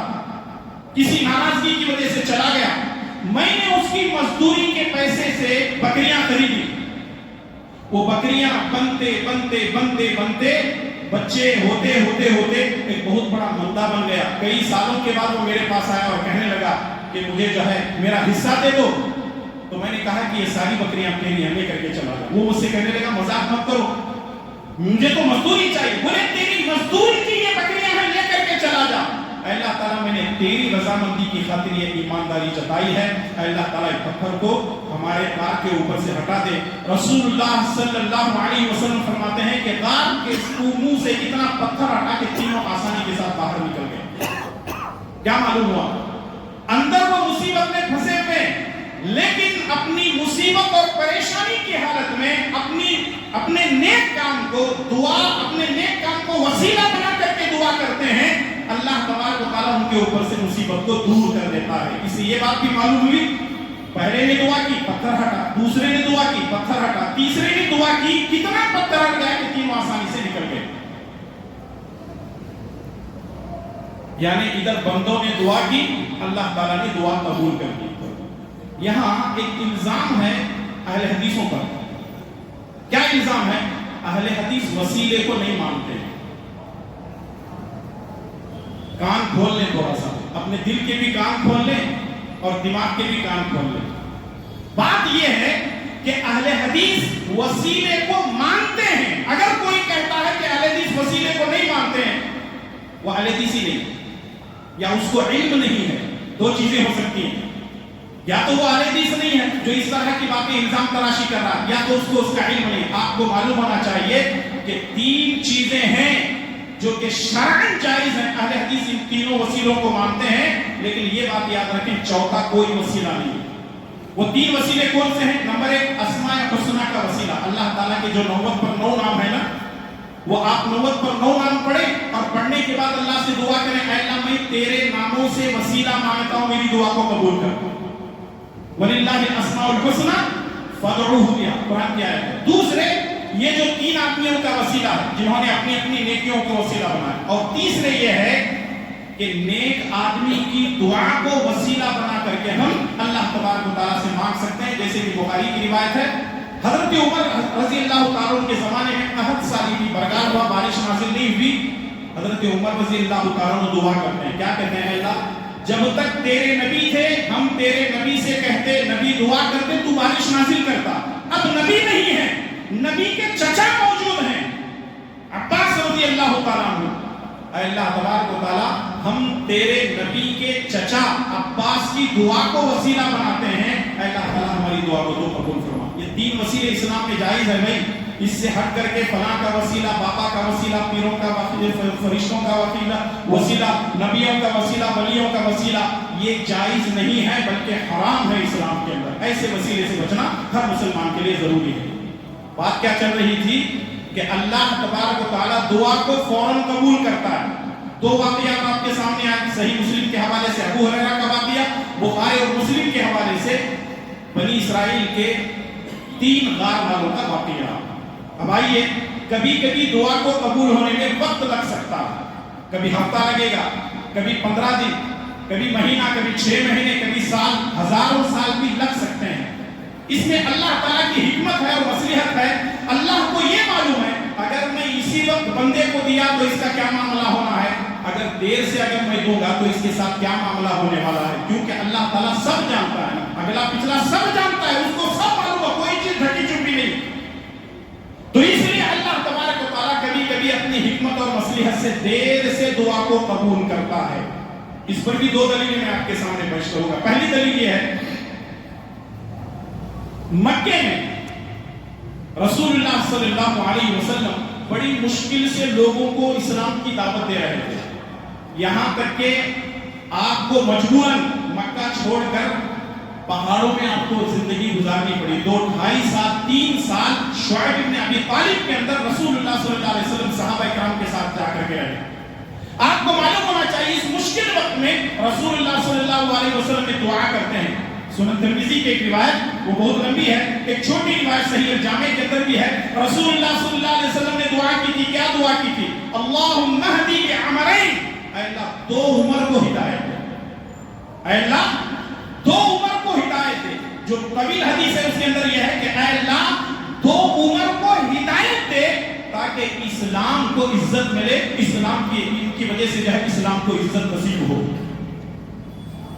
کسی ناراضگی کی وجہ سے چلا گیا، میں نے اس کی مزدوری کے پیسے سے بکریاں خریدی. وہ بکریاں بنتے بنتے بنتے بنتے بچے ہوتے ہوتے ہوتے ایک بہت بڑا مندہ بن گیا. کئی سالوں کے بعد وہ میرے پاس آیا اور کہنے لگا کہ مجھے جو ہے میرا حصہ دے دو. تو میں نے کہا کہ یہ ساری بکریاں تیری ہمیں کر کے چلا گیا. وہ مجھ سے کہنے لگا مذاق مت کرو، مجھے تو مزدوری چاہیے. بولے تیری مزدوری کی یہ بکریاں ہیں، لے کر کے چلا جا. اللہ تعالیٰ میں نے تیری رضامندی کی خاطر یہ ایمانداری جتائی ہے. اللہ تعالیٰ اس پتھر کو ہمارے غار کے اوپر سے ہٹا دے. رسول اللہ صلی اللہ علیہ وسلم فرماتے ہیں کہ غار کے منہ سے اتنا پتھر ہٹا کہ تینوں آسانی کے ساتھ باہر نکل گئے. کیا معلوم ہوا؟ اندر وہ مصیبت میں پھنسے ہوئے، لیکن اپنی مصیبت اور پریشانی کی حالت میں اپنے نیک کام کو اپنے نیک کام کو وسیلہ بنا کر کے دعا کرتے ہیں. اللہ تبارک و تعالیٰ ان کے اوپر سے مصیبت کو دور کر دیتا ہے. اس سے یہ بات بھی معلوم ہوئی، پہلے نے دعا کی پتھر ہٹا، دوسرے نے دعا کی پتھر ہٹا، تیسرے نے دعا کی کتنا پتھر ہٹ گیا کہ تینوں آسانی سے نکل گئے. یعنی ادھر بندوں نے دعا کی، اللہ تعالیٰ نے دعا قبول کر دی. یہاں ایک الزام ہے اہل حدیثوں پر. کیا الزام ہے؟ اہل حدیث وسیلے کو نہیں مانتے. کان کھول لیں تھوڑا سا، اپنے دل کے بھی کان کھول لیں اور دماغ کے بھی کان کھول لیں. بات یہ ہے کہ اہل حدیث وسیلے کو مانتے ہیں. اگر کوئی کہتا ہے کہ اہل حدیث وسیلے کو نہیں مانتے ہیں، وہ اہل حدیث ہی نہیں، یا اس کو علم نہیں ہے. دو چیزیں ہو سکتی ہیں، یا تو وہ اہل حدیث نہیں ہے جو اس طرح کی باتیں الزام تراشی کر رہا ہے، یا تو اس کو اس کا علم نہیں. آپ کو معلوم ہونا چاہیے کہ تین چیزیں ہیں جو کہ شرعاً جائز ہیں. اہل حدیث ان تینوں وسیلوں کو مانتے ہیں، لیکن یہ بات یاد رکھیں چوتھا کوئی وسیلہ نہیں. وہ تین وسیلے کون سے ہیں؟ نمبر ایک اسماء حسنہ کا وسیلہ. اللہ تعالیٰ کے جو 90 پر 9 نام ہے نا، وہ آپ 90 پر 9 نام پڑھیں اور پڑھنے کے بعد اللہ سے دعا کریں اے اللہ میں تیرے ناموں سے وسیلہ مانگتا ہوں، میری دعا کو قبول کر. وَلِلَّهِ الْأَسْمَاءُ الْحُسْنَى فَادْعُوهُ بِهَا، قرآن کی آیت ہے. دوسرے یہ جو تین آدمیوں کا وسیلہ ہے جنہوں نے اپنی اپنی نیکیوں کو وسیلہ بنایا، اور تیسرے یہ ہے کہ نیک آدمی کی دعا کو وسیلہ بنا کر کے ہم اللہ تبارک و تعالیٰ سے مانگ سکتے ہیں. جیسے کہ بخاری کی روایت ہے، حضرت عمر رضی اللہ تعالیٰ عنہ کے زمانے میں قحط سالی کی برگار ہوا، بارش نازل نہیں ہوئی. حضرت عمر رضی اللہ تعالیٰ عنہ دعا کرتے ہیں. کیا کہتے ہیں؟ اللہ جب تک تیرے نبی تھے ہم تیرے نبی سے کہتے، نبی دعا کرتے تو بارش نازل کرتا. اب نبی نہیں ہے، نبی کے چچا موجود ہیں، عباس رضی اللہ تعالیٰ عنہ. اے اللہ تبارک و تعالیٰ ہم تیرے نبی کے چچا عباس کی دعا کو وسیلہ بناتے ہیں، اے اللہ تعالیٰ ہماری دعا کو تو قبول فرما. یہ تین وسیلے اسلام میں جائز ہے بھائی. اس سے ہٹ کر کے فلاں کا وسیلہ، باپا کا وسیلہ، پیروں کا وسیلہ، فرشتوں کا وسیلہ، نبیوں کا وسیلہ، ولیوں کا وسیلہ، یہ جائز نہیں ہے بلکہ حرام ہے اسلام کے اندر. ایسے وسیلے سے بچنا ہر مسلمان کے لیے ضروری ہے. بات کیا چل رہی تھی کہ اللہ تبارک و تعالیٰ دعا کو فوراً قبول کرتا ہے. دو واقعات آپ کے سامنے آئے، صحیح مسلم کے حوالے سے ابو ہریرہ کا واقعہ، بخاری اور مسلم کے حوالے سے بنی اسرائیل کے 3 غار والوں کا واقعہ. اب آئیے، کبھی کبھی دعا کو قبول ہونے میں وقت لگ سکتا ہے، کبھی ہفتہ لگے گا، کبھی 15 دن، کبھی مہینہ، کبھی 6 مہینے، کبھی سال، ہزاروں سال بھی لگ سکتے ہیں. اس میں اللہ تعالیٰ کی حکمت ہے اور مصلحت ہے. اللہ کو یہ معلوم ہے اگر میں اسی وقت بندے کو دیا تو اس کا کیا معاملہ ہونا ہے، اگر دیر سے اگر میں دوں گا تو اس کے ساتھ کیا معاملہ ہونے والا ہے. کیونکہ اللہ تعالیٰ سب جانتا ہے، اگلا پچھلا سب جانتا ہے، اس کو سب معلوم ہے، کوئی چیز ڈھکی چھپی نہیں. تو اس لیے اللہ تبارک و تعالیٰ کبھی کبھی اپنی حکمت اور مصلحت سے دیر سے دعا کو قبول کرتا ہے. اس پر بھی 2 دلیلیں میں آپ کے سامنے پیش کروں گا. پہلی دلیل یہ ہے مکے میں رسول اللہ صلی اللہ علیہ وسلم بڑی مشکل سے لوگوں کو اسلام کی دعوت دے رہے تھے، یہاں تک کہ آپ کو مجبوراً مکہ چھوڑ کر پہاڑوں میں آپ کو زندگی گزارنی پڑی۔ 2-2.5 سال 3 سال شعیب ابن ابی طالب کے اندر رسول اللہ صلی اللہ علیہ وسلم صحابہ کرام کے ساتھ جا کر کے رہے۔ آپ کو معلوم ہونا چاہیے اس مشکل وقت میں رسول اللہ صلی اللہ علیہ وسلم نے دعا کرتے ہیں۔ سنن ترمذی کی ایک روایت وہ بہت لمبی ہے، ایک چھوٹی روایت صحیح الجامع کے اندر بھی ہے، رسول اللہ صلی اللہ علیہ وسلم نے دعا کی تھی۔ کیا دعا کی تھی؟ اللہم اہدی بعمرین، اے اللہ 2 عمر کو ہدایت دے، اے اللہ 2 عمر کو ہدایت دے۔ جو طویل حدیث ہے اس کے اندر یہ ہے کہ اے اللہ 2 عمر کو ہدایت دے تاکہ اسلام کو عزت ملے، اسلام کی وجہ سے جو ہے اسلام کو عزت نصیب ہو۔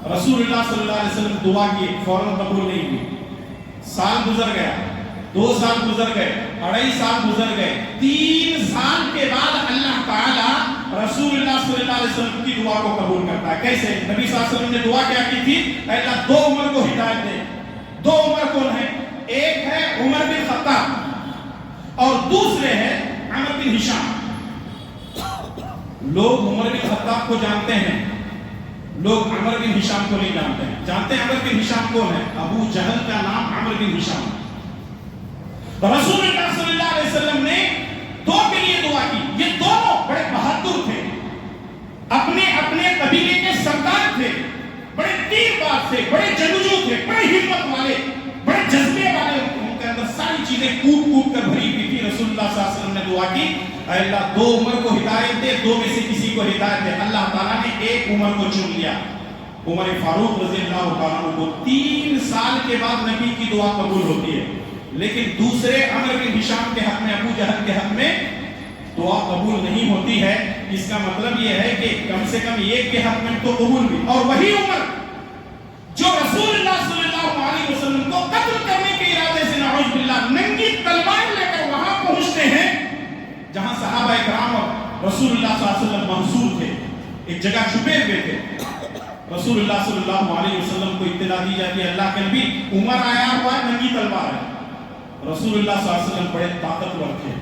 رسول اللہ صلی اللہ علیہ وسلم دعا کی، فوراً قبول نہیں ہوئی۔ سال گزر گیا، 2 سال گزر گئے، 2.5 سال گزر گئے، 3 سال کے بعد اللہ تعالیٰ رسول اللہ صلی اللہ علیہ وسلم کی دعا کو قبول کرتا ہے۔ کیسے؟ نبی صلی اللہ علیہ وسلم نے دعا کیا کی تھی؟ اے اللہ 2 عمر کو ہدایت دے۔ 2 عمر کون ہے؟ ایک ہے عمر بن خطاب اور دوسرے ہے عمر بن ہشام۔ لوگ عمر بن خطاب کو جانتے ہیں، لوگ عمر بن ہشام کو نہیں جانتے ہیں۔ جانتے ہیں عمر بن ہشام کون ہے؟ ابو جہل کا نام عمر بن ہشام۔ رسول اللہ صلی اللہ علیہ وسلم نے 2 کے لیے دعا کی۔ یہ دونوں بڑے بہادر تھے، اپنے اپنے قبیلے کے سردار تھے، بڑے تیر باز تھے، بڑے جنگجو تھے، بڑے ہمت والے، بڑے جذبے والے۔ ان کے اندر ساری چیزیں کوٹ کوٹ کر بھری ہوئی تھی۔ رسول اللہ صلی اللہ علیہ وسلم نے دعا کی، اے اللہ 2 عمر کو ہدایت دے، 2 میں سے کسی کو ہدایت دے۔ اللہ تعالیٰ نے ایک عمر کو چن لیا، عمر فاروق رضی اللہ تعالیٰ عنہ کو۔ 3 سال کے بعد نبی کی دعا قبول ہوتی ہے، لیکن دوسرے عمر بن ہشام کے حق میں، ابو جہل کے حق میں دعا قبول نہیں ہوتی ہے۔ اس کا مطلب یہ ہے کہ کم سے کم ایک کے حق میں تو قبول بھی۔ اور وہی عمر جو رسول اللہ صلی اللہ علیہ وسلم کو قتل کرنے کے ارادے سے نعوذ باللہ ننگی تلوار لے کر وہاں پہنچتے ہیں جہاں صحابہ کرام اور رسول اللہ صلی اللہ علیہ وسلم محصور تھے، ایک جگہ چھپے ہوئے تھے۔ رسول اللہ صلی اللہ علیہ وسلم کو اطلاع دی جاتی ہے، اللہ کے نبی عمر آیا ہوا ہے، ننگی تلوار ہے۔ رسول اللہ صلی اللہ علیہ وسلم بڑے طاقتور تھے،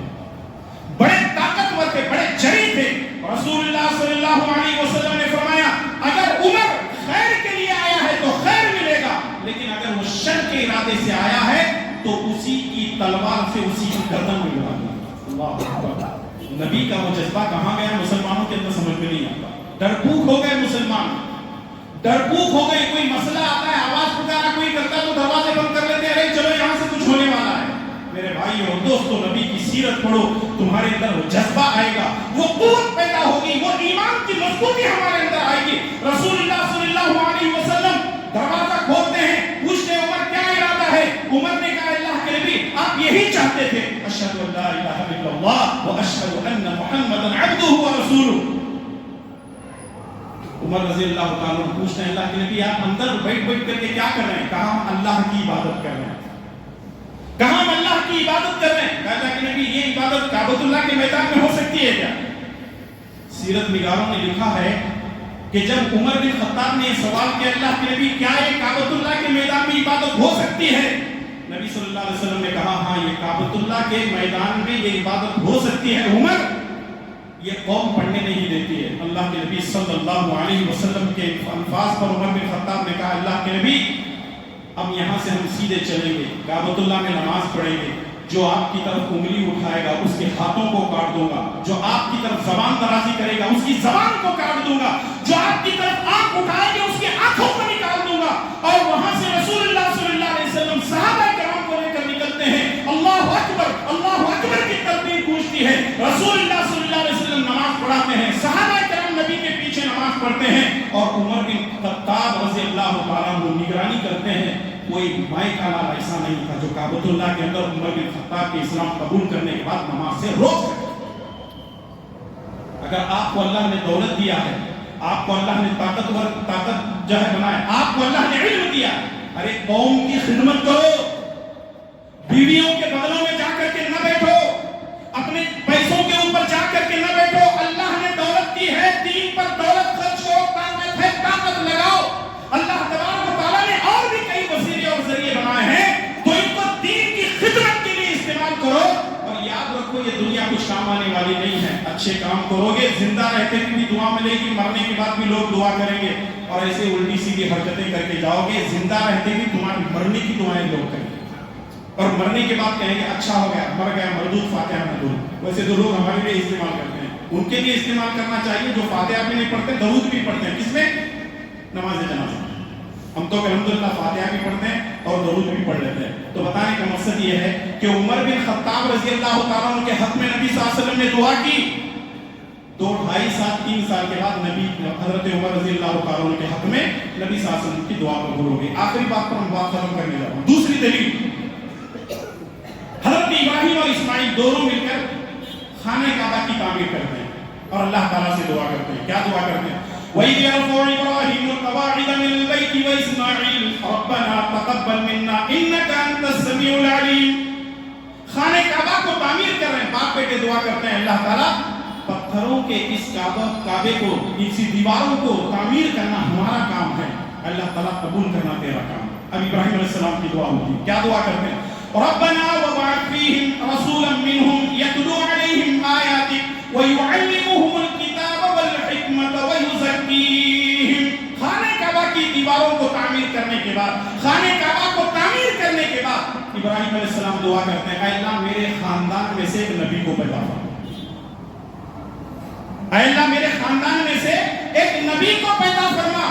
بڑے طاقتور تھے، بڑے جری تھے۔ رسول اللہ صلی اللہ علیہ وسلم نے فرمایا اگر عمر خیر کے لیے آیا ہے تو خیر ملے گا، لیکن اگر وہ شر کے ارادے سے آیا ہے تو اسی کی تلوار سے اسی کی گردن میں اڑا دیں۔ اللہ اکبر۔ نبی کا وہ جذبہ کہاں گیا مسلمانوں کے اندر سمجھ میں نہیں آتا۔ ڈرپوک ہو گئے مسلمان، ڈرپوک ہو گئے۔ کوئی مسئلہ آتا ہے، آواز پکارا کوئی کرتا ہے تو دروازے بند کر لیتے ہیں، ارے چلو یہاں سے کچھ ہونے والا ہے۔ میرے بھائیو اور دوستو، نبی کی سیرت پڑھو، تمہارے اندر وہ جذبہ آئے گا، وہ قوت پیدا ہوگی، وہ ایمان کی مضبوطی ہمارے اندر آئے گی۔ رسول اللہ صلی اللہ علیہ وسلم دروازہ کھولتے ہیں، پوچھتے ہیں عمر کیا ارادہ ہے؟ عمر نے کہا اللہ کے نبی آپ یہی چاہتے تھے، اشہد ان لا الہ الا اللہ واشہد ان محمدا عبدہ ورسولہ۔ عمر رضی اللہ تعالیٰ عنہ پوچھتے ہیں اللہ کے نبی آپ اندر بیٹھ بیٹھ کر کے کیا کر رہے ہیں؟ کہا ہم اللہ کی عبادت کر رہے ہیں۔ کہا ہم اللہ کی عبادت کر رہے ہیں۔ کہا اللہ کے نبی یہ عبادت کعبۃ اللہ کے میدان میں ہو سکتی ہے کیا؟ سیرت نگاروں نے لکھا ہے کہ جب عمر بن خطاب نے یہ سوال کیا اللہ کے نبی کیا یہ کعبۃ اللہ کے میدان میں عبادت ہو سکتی ہے؟ نبی صلی اللہ علیہ وسلم نے کہا ہاں یہ کعبۃ اللہ کے میدان میں یہ عبادت ہو سکتی ہے۔ عمر یہ قوم پڑھنے نہیں دیتی ہے۔ اللہ کے نبی صلی اللہ علیہ وسلم کے الفاظ پر عمر بن خطاب نے کہا اللہ کے نبی اب یہاں سے ہم سیدھے چلیں گے، کعبۃ اللہ میں نماز پڑھیں گے، جو آپ کی طرف انگلی اٹھائے گا اس کے ہاتھوں کو کاٹ دوں گا، جو آپ کی طرف زبان درازی کرے گا اس کی زبان کو کاٹ دوں گا، جو آپ کی طرف آنکھ اٹھائے گا اس کی آنکھوں کو نکال دوں گا۔ اور وہاں سے رسول اللہ صلی اللہ علیہ وسلم صحابہ کرام کو لے کر نکلتے ہیں، اللہ اکبر کی تکبیر گونجتی ہے، رسول اللہ صلی اللہ علیہ وسلم نماز پڑھاتے ہیں، صحابہ کرام نبی کے پیچھے نماز پڑھتے ہیں، اور عمر بن خطاب رضی اللہ تعالیٰ عنہ نگرانی کرتے ہیں۔ کوئی مائی کا نام ایسا نہیں تھا جو کعبۃ اللہ کے اندر عمر بن خطاب کے اسلام قبول کرنے کے بعد نماز سے روک سکے۔ اگر آپ کو اللہ نے دولت دیا ہے، آپ کو اللہ نے طاقت جو ہے بنایا، آپ کو اللہ نے علم دیا، ارے قوم کی خدمت کرو، بیویوں کے بغلوں میں جا کر کے نہ بیٹھو، اپنے پیسوں کے اوپر جا کر کے نہ بیٹھو۔ اللہ نے دولت دی ہے، دین پر دولت خرچ کرو، طاقت ہے طاقت لگاؤ۔ اللہ تبارک و تعالیٰ نے اور بھی کئی وسیلے اور ذریعے بنائے ہیں تو ان کو اچھے کام کرو گے زندہ رہتے ہوئے بھی دعا ملے گی، مرنے کے بعد بھی لوگ دعا کریں گے، اور ایسے الٹی سیدھی حرکتیں کر کے جاؤ گے زندہ رہتے ہوئے تمہاری مرنے کی دعائیں لوگ کریں گے، اور مرنے کے بعد کہیں گے اچھا ہو گیا، مر گیا، مردود فاتحہ نہ درود۔ ویسے تو لوگ ہمارے لیے استعمال کرتے ہیں، ان کے لیے استعمال کرنا چاہیے جو فاتحہ بھی نہیں پڑھتے، درود بھی پڑھتے ہیں، کس میں؟ نماز جنازہ۔ ہم تو الحمدللہ فاتحہ بھی پڑھتے ہیں اور درود بھی پڑھ لیتے ہیں۔ تو بتانے کا مقصد یہ ہے کہ عمر بن خطاب رضی اللہ تعالیٰ عنہ کے حق میں نبی صلی اللہ علیہ وسلم نے دعا کی، 2-2.5 3 سال کے بعد نبی حضرت عمر رضی اللہ تعالیٰ عنہ کے حق میں نبی صلی اللہ علیہ وسلم کی دعا قبول ہو گئی۔ آخری بات پر ہم بات ختم کرنے جا رہا ہوں۔ دوسری دلیل، حضرت ابراہیم اور اسماعیل دونوں مل کر خانہ کعبہ کی تعمیر کرتے ہیں اور اللہ تعالیٰ سے دعا کرتے ہیں۔ کیا دعا کرتے ہیں؟ وَإِذْ يَرْفَعُ إِبْرَاهِيمُ الْقَوَاعِدَ مِنَ الْبَيْتِ وَإِسْمَاعِيلُ رَبَّنَا تَقَبَّلْ مِنَّا إِنَّكَ أَنْتَ السَّمِيعُ الْعَلِيمُ۔ خانہ کعبہ کو تعمیر کر رہے ہیں، باپ بیٹے دعا کرتے ہیں اللہ تعالیٰ پتھروں کے اس کعبے کو، اسی دیواروں کو تعمیر کرنا ہمارا کام ہے، اللہ تعالیٰ قبول کرنا تیرا کام ہے۔ اب ابراہیم علیہ السلام کی دعا ہوتی ہے، کیا دعا کرتے ہیں؟ ربنا وابعث فيهم رسولا منهم يتلو عليهم آياتك ويعلمهم الكتاب والحكمة ويزكيهم۔ خانہ کعبہ کی دیواروں کو تعمیر کرنے کے بعد، خانہ کعبہ کو تعمیر کرنے کے بعد ابراہیم علیہ السلام دعا کرتے ہیں، اے اللہ میرے خاندان میں سے ایک نبی کو پیدا فرما، اے اللہ میرے خاندان میں سے ایک نبی کو پیدا فرما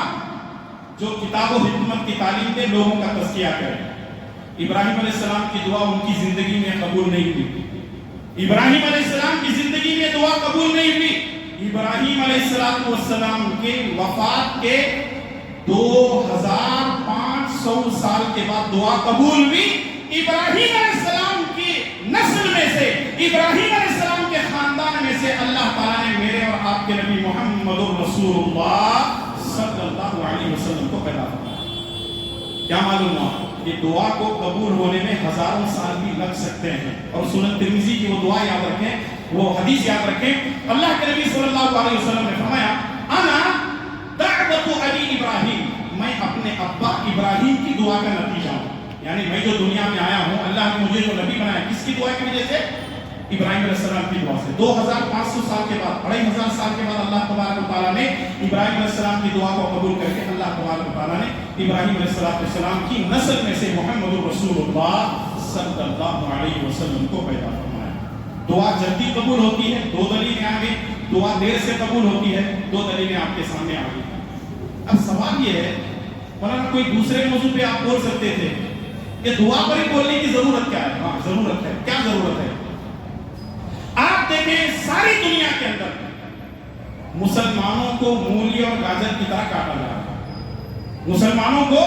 جو کتاب و حکمت کی تعلیم دے، لوگوں کا تزکیہ کرے۔ ابراہیم علیہ السلام کی دعا ان کی زندگی میں قبول نہیں ہوئی، ابراہیم علیہ السلام کی زندگی میں دعا قبول نہیں ہوئی۔ ابراہیم علیہ السلام کے وفات کے 2500 سال کے بعد دعا قبول ہوئی۔ ابراہیم علیہ السلام کی نسل میں سے، ابراہیم علیہ السلام کے خاندان میں سے اللہ تعالیٰ نے میرے اور آپ کے نبی محمد رسول اللہ صلی اللہ علیہ وسلم کو پیدا کیا۔ کیا معلوم ہوا؟ یہ دعا کو قبول ہونے میں ہزاروں سال بھی لگ سکتے ہیں، اور سنن ترمذی کی وہ دعا یاد رکھیں، وہ حدیث یاد رکھیں، اللہ کے نبی صلی اللہ علیہ وسلم نے فرمایا انا دعوت ابی ابراہیم، میں اپنے ابا ابراہیم کی دعا کا نتیجہ ہوں، یعنی میں جو دنیا میں آیا ہوں، اللہ نے مجھے جو نبی بنایا کس کی دعا کی وجہ سے؟ ابراہیم علیہ السلام کی دعا سے۔ 2500 سال کے بعد، 2500 سال کے بعد اللہ تبارک و تعالیٰ نے ابراہیم علیہ السلام کی دعا کو قبول کر کے اللہ تبارک و تعالیٰ نے ابراہیم علیہ السلام کی نسل میں سے محمد رسول اللہ صلی اللہ علیہ وسلم کو پیدا فرمایا۔ دعا جلدی قبول ہوتی ہے، 2 دلیلیں آگے، دعا دیر سے قبول ہوتی ہے، 2 دلیلیں آپ کے سامنے آ گئی۔ اب سوال یہ ہے، مولانا کوئی دوسرے موضوع پہ آپ بول سکتے تھے کہ دعا پر ہی بولنے کی ضرورت کیا ہے؟ ہاں ضرورت ہے، کیا ضرورت ہے؟ آپ دیکھیں ساری دنیا کے اندر مسلمانوں کو مولی اور گاجر کی طرح کاٹا جا رہا ہے، مسلمانوں کو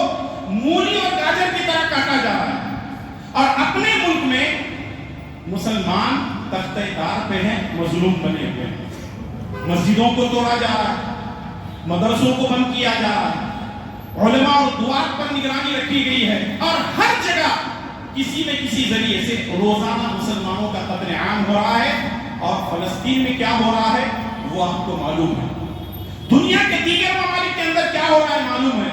مولی اور گاجر کی طرح کاٹا جا رہا ہے، اور اپنے ملک میں مسلمان تختہ دار پہ ہیں، مظلوم بنے ہوئے ہیں، مسجدوں کو توڑا جا رہا ہے، مدرسوں کو بند کیا جا رہا ہے، علماء اور دعات پر نگرانی رکھی گئی ہے، اور ہر جگہ کسی نہ کسی ذریعے سے روزانہ مسلمانوں کا قتل عام ہو رہا ہے، اور فلسطین میں کیا ہو رہا ہے وہ آپ کو معلوم ہے، دنیا کے دیگر ممالک کے اندر کیا ہو رہا ہے معلوم ہے۔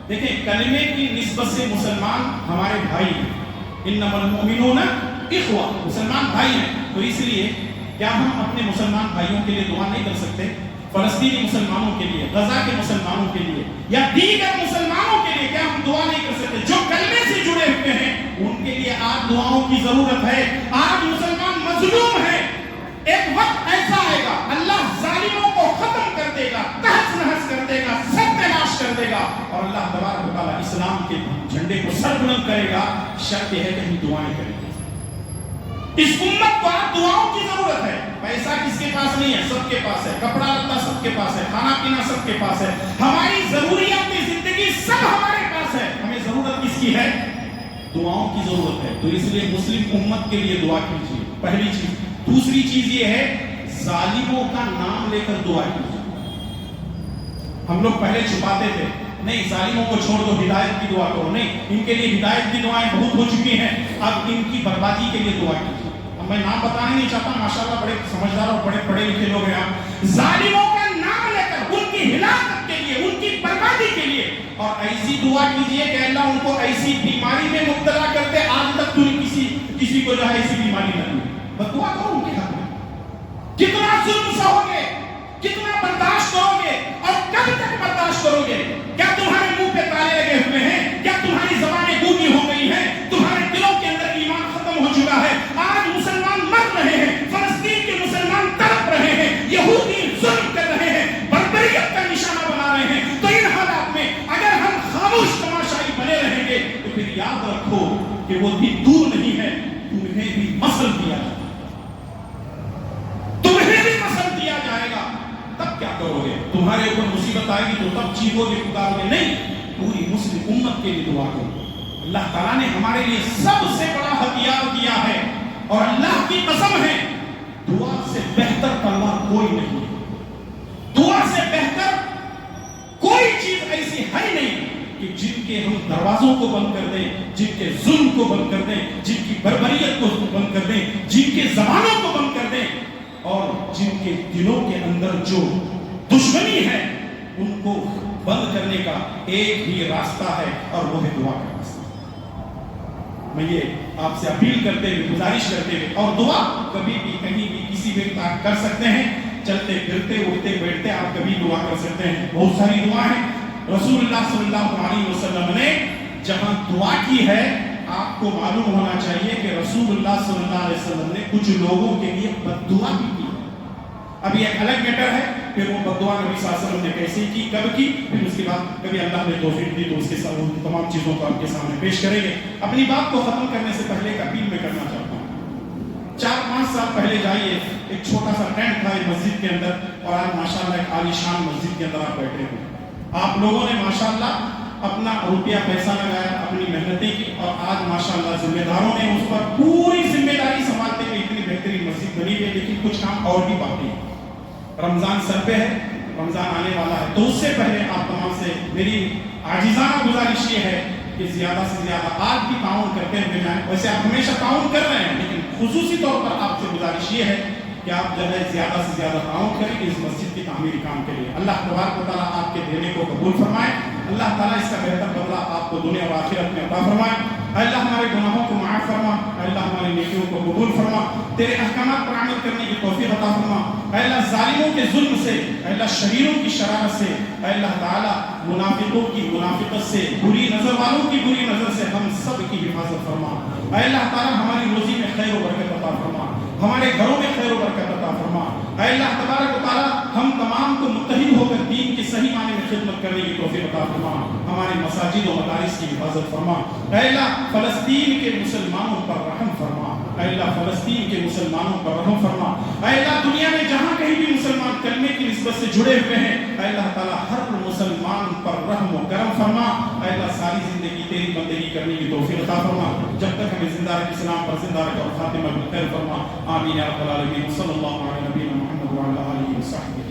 دیکھیں کلمے کی نسبت سے مسلمان ہمارے بھائی ہیں، انما المؤمنون اخوہ، مسلمان بھائی ہیں، تو اس لیے کیا ہم اپنے مسلمان بھائیوں کے لیے دعا نہیں کر سکتے؟ فلسطینی مسلمانوں کے لیے، غزہ کے مسلمانوں کے لیے، یا دیگر مسلمانوں کے لیے کیا ہم دعا نہیں کر سکتے؟ جو کلمے سے جڑے ہوئے ہیں ان کے لیے آج دعاؤں کی ضرورت ہے۔ آج مسلمان مظلوم ہے، ایک وقت ایسا آئے گا اللہ ظالموں کو ختم کر دے گا، تہس نہس کر دے گا، ستیہ ناش کر دے گا، اور اللہ تبارک و تعالیٰ اسلام کے جھنڈے کو سر بلند کرے گا۔ شرط یہ ہے کہ ہم دعائیں کریں گے۔ اس امت کو آج دعاؤں کی ضرورت ہے۔ پیسہ کس کے پاس نہیں ہے؟ سب کے پاس ہے، کپڑا لتا سب کے پاس ہے، کھانا پینا سب کے پاس ہے، ہماری ضروریات کی زندگی سب ہمارے پاس ہے، ہمیں ضرورت کس کی ہے؟ دعاؤں کی ضرورت ہے۔ تو اس لیے مسلم امت کے لیے دعا کیجیے، پہلی چیز۔ دوسری چیز یہ ہے ظالموں کا نام لے کر دعا کیجیے۔ ہم لوگ پہلے چھپاتے تھے، نہیں ظالموں کو چھوڑ دو، ہدایت کی دعا کرو، نہیں ان کے لیے ہدایت کی دعائیں بہت ہو چکی ہیں، اب ان کی بربادی کے لیے دعا کیجیے۔ اب میں نام بتانا نہیں چاہتا، ماشاءاللہ بڑے سمجھدار اور بڑے پڑھے لکھے لوگ ہیں آپ، ظالموں کا نام لے کر ان کی ہلاکت کے لیے، ان کی بربادی کے لیے، اور ایسی دعا کیجیے کہ اللہ ان کو ایسی بیماری میں مبتلا کرتے آج تک کسی کو جو ہے ایسی بیماری نہ ہوئی، بس دعا کرو ان کے حق میں۔ کتنا ظلم سہو گے؟ کتنا برداشت کرو گے؟ اور کب تک برداشت کرو گے؟ کیا تمہارے منہ پہ تالے لگے ہوئے ہیں؟ کیا تمہاری زبانیں گونگی ہو گئی ہیں؟ تمہارے دلوں کے اندر ایمان ختم ہو چکا ہے؟ آج مسلمان مر رہے ہیں، فلسطین کے مسلمان تڑپ رہے ہیں، یہودی ظلم کر رہے ہیں، بربریت کا نشانہ بنا رہے ہیں. تو ان حالات میں اگر ہم خاموش تماشائی بنے رہیں گے تو پھر یاد رکھو کہ وہ بھی دور نہیں ہے، تمہیں بھی مثل دیا جائے گا، تمہیں بھی مثل دیا جائے گا. تب کیا کرو گے؟ تمہارے اوپر مصیبت آئے گی تو تب چیخو گے، پکارو گے؟ نہیں، پوری مسلم امت کے لیے دعا کرو. اللہ تعالیٰ نے ہمارے لیے سب سے بڑا ہتھیار دیا ہے، اور اللہ کی قسم ہے دعا سے بہتر تلوار کوئی نہیں ہے. دعا سے بہتر کوئی چیز ایسی ہے نہیں کہ جن کے ہم دروازوں کو بند کر دیں، جن کے ظلم کو بند کر دیں، جن کی بربریت کو بند کر دیں، جن کے زبانوں کو بند کر دیں، اور جن کے دلوں کے اندر جو دشمنی ہے ان کو بند کرنے کا ایک ہی راستہ ہے، اور وہ ہے دعا کا راستہ. میں یہ آپ سے اپیل کرتے ہوئے، گزارش کرتے ہوئے، اور دعا کبھی بھی کہیں بھی کسی بھی وقت کر سکتے ہیں، چلتے پھرتے اٹھتے بیٹھتے آپ کبھی دعا کر سکتے ہیں. بہت ساری دعا ہیں. رسول اللہ صلی اللہ علیہ وسلم نے جہاں دعا کی ہے، آپ کو معلوم ہونا چاہیے کہ رسول اللہ صلی اللہ علیہ وسلم نے کچھ لوگوں کے لیے بد دعا بھی کی. اب یہ ایک الگ میٹر ہے، پھر وہ بد دعا نبی صلی اللہ علیہ وسلم نے کیسے کی، کب کی، پھر اس کے بعد کبھی اللہ نے توفیق دی تو اس کے ساتھ تمام چیزوں کو آپ کے سامنے پیش کریں گے. اپنی بات کو ختم کرنے سے پہلے ایک اپیل میں کرنا چاہتا ہوں. 4-5 سال پہلے جائیے، ایک چھوٹا سا ٹینٹ تھا ایک مسجد کے اندر، اور آج ماشاءاللہ ایک عالی شان مسجد کے اندر آپ بیٹھے ہوئے. آپ لوگوں نے ماشاءاللہ اپنا روپیہ پیسہ لگایا، اپنی محنتیں کی، اور آج ماشاءاللہ ذمہ داروں نے اس پر پوری ذمہ داری سنبھالتے ہوئے اتنی بہترین مسجد بنی ہے. لیکن کچھ کام اور بھی باقی ہے. رمضان سر پہ ہے، رمضان آنے والا ہے، تو اس سے پہلے آپ تمام سے میری عاجزانہ گزارش یہ ہے کہ زیادہ سے زیادہ آج بھی تعاون کرتے ہوئے جائیں. ویسے آپ ہمیشہ تعاون کر رہے ہیں، لیکن خصوصی طور پر آپ سے گزارش یہ ہے کہ آپ جو ہے زیادہ سے زیادہ تعاون کریں اس مسجد کی تعمیری کام کے لیے. اللہ تبارک و تعالیٰ آپ کے دینے کو قبول فرمائے. اللہ تعالیٰ اس کا بہتر بدلہ آپ کو دنیا اور آخرت میں عطا فرمائے. اے اللہ ہمارے گناہوں کو معاف فرما، اے اللہ ہماری نیکیوں کو قبول فرما، تیرے احکامات پر عمل کرنے کی توفیق عطا فرما. اے اللہ ظالموں کے ظلم سے، اے اللہ شریروں کی شرارت سے، اے اللہ تعالیٰ منافقوں کی منافقت سے، بری نظر والوں کی بری نظر سے ہم سب کی حفاظت فرما. اے اللہ تعالیٰ ہماری روزی میں خیر و برکت عطا فرما، ہمارے گھروں میں خیر و برکت عطا فرما. اے اللہ تبارک و تعالیٰ ہم تمام کو متحد ہو کر دین کی صحیح معنی میں خدمت کرنے کی توفیق عطا فرما. ہمارے مساجد و مدارس کی حفاظت فرما. اے اللہ فلسطین کے مسلمانوں پر رحم فرما. اے اللہ فلسطین کے مسلمانوں پر رحم فرما. اے اللہ دنیا میں جہاں کہیں بھی مسلمان کلمے کی نسبت سے جڑے ہوئے ہیں، اے اللہ تعالیٰ ہر مسلمان پر رحم و کرم فرما. اے اللہ ساری زندگی تیری بندگی کرنے کی توفیق عطا فرما. جب تک ہمیں زندہ رکھ، اسلام پر زندہ رکھ، اور خاتمہ بالخیر فرما. آمین یا رب العالمین. صلی اللہ علیہ نبینا محمد وعلی آلہ وصحبہ.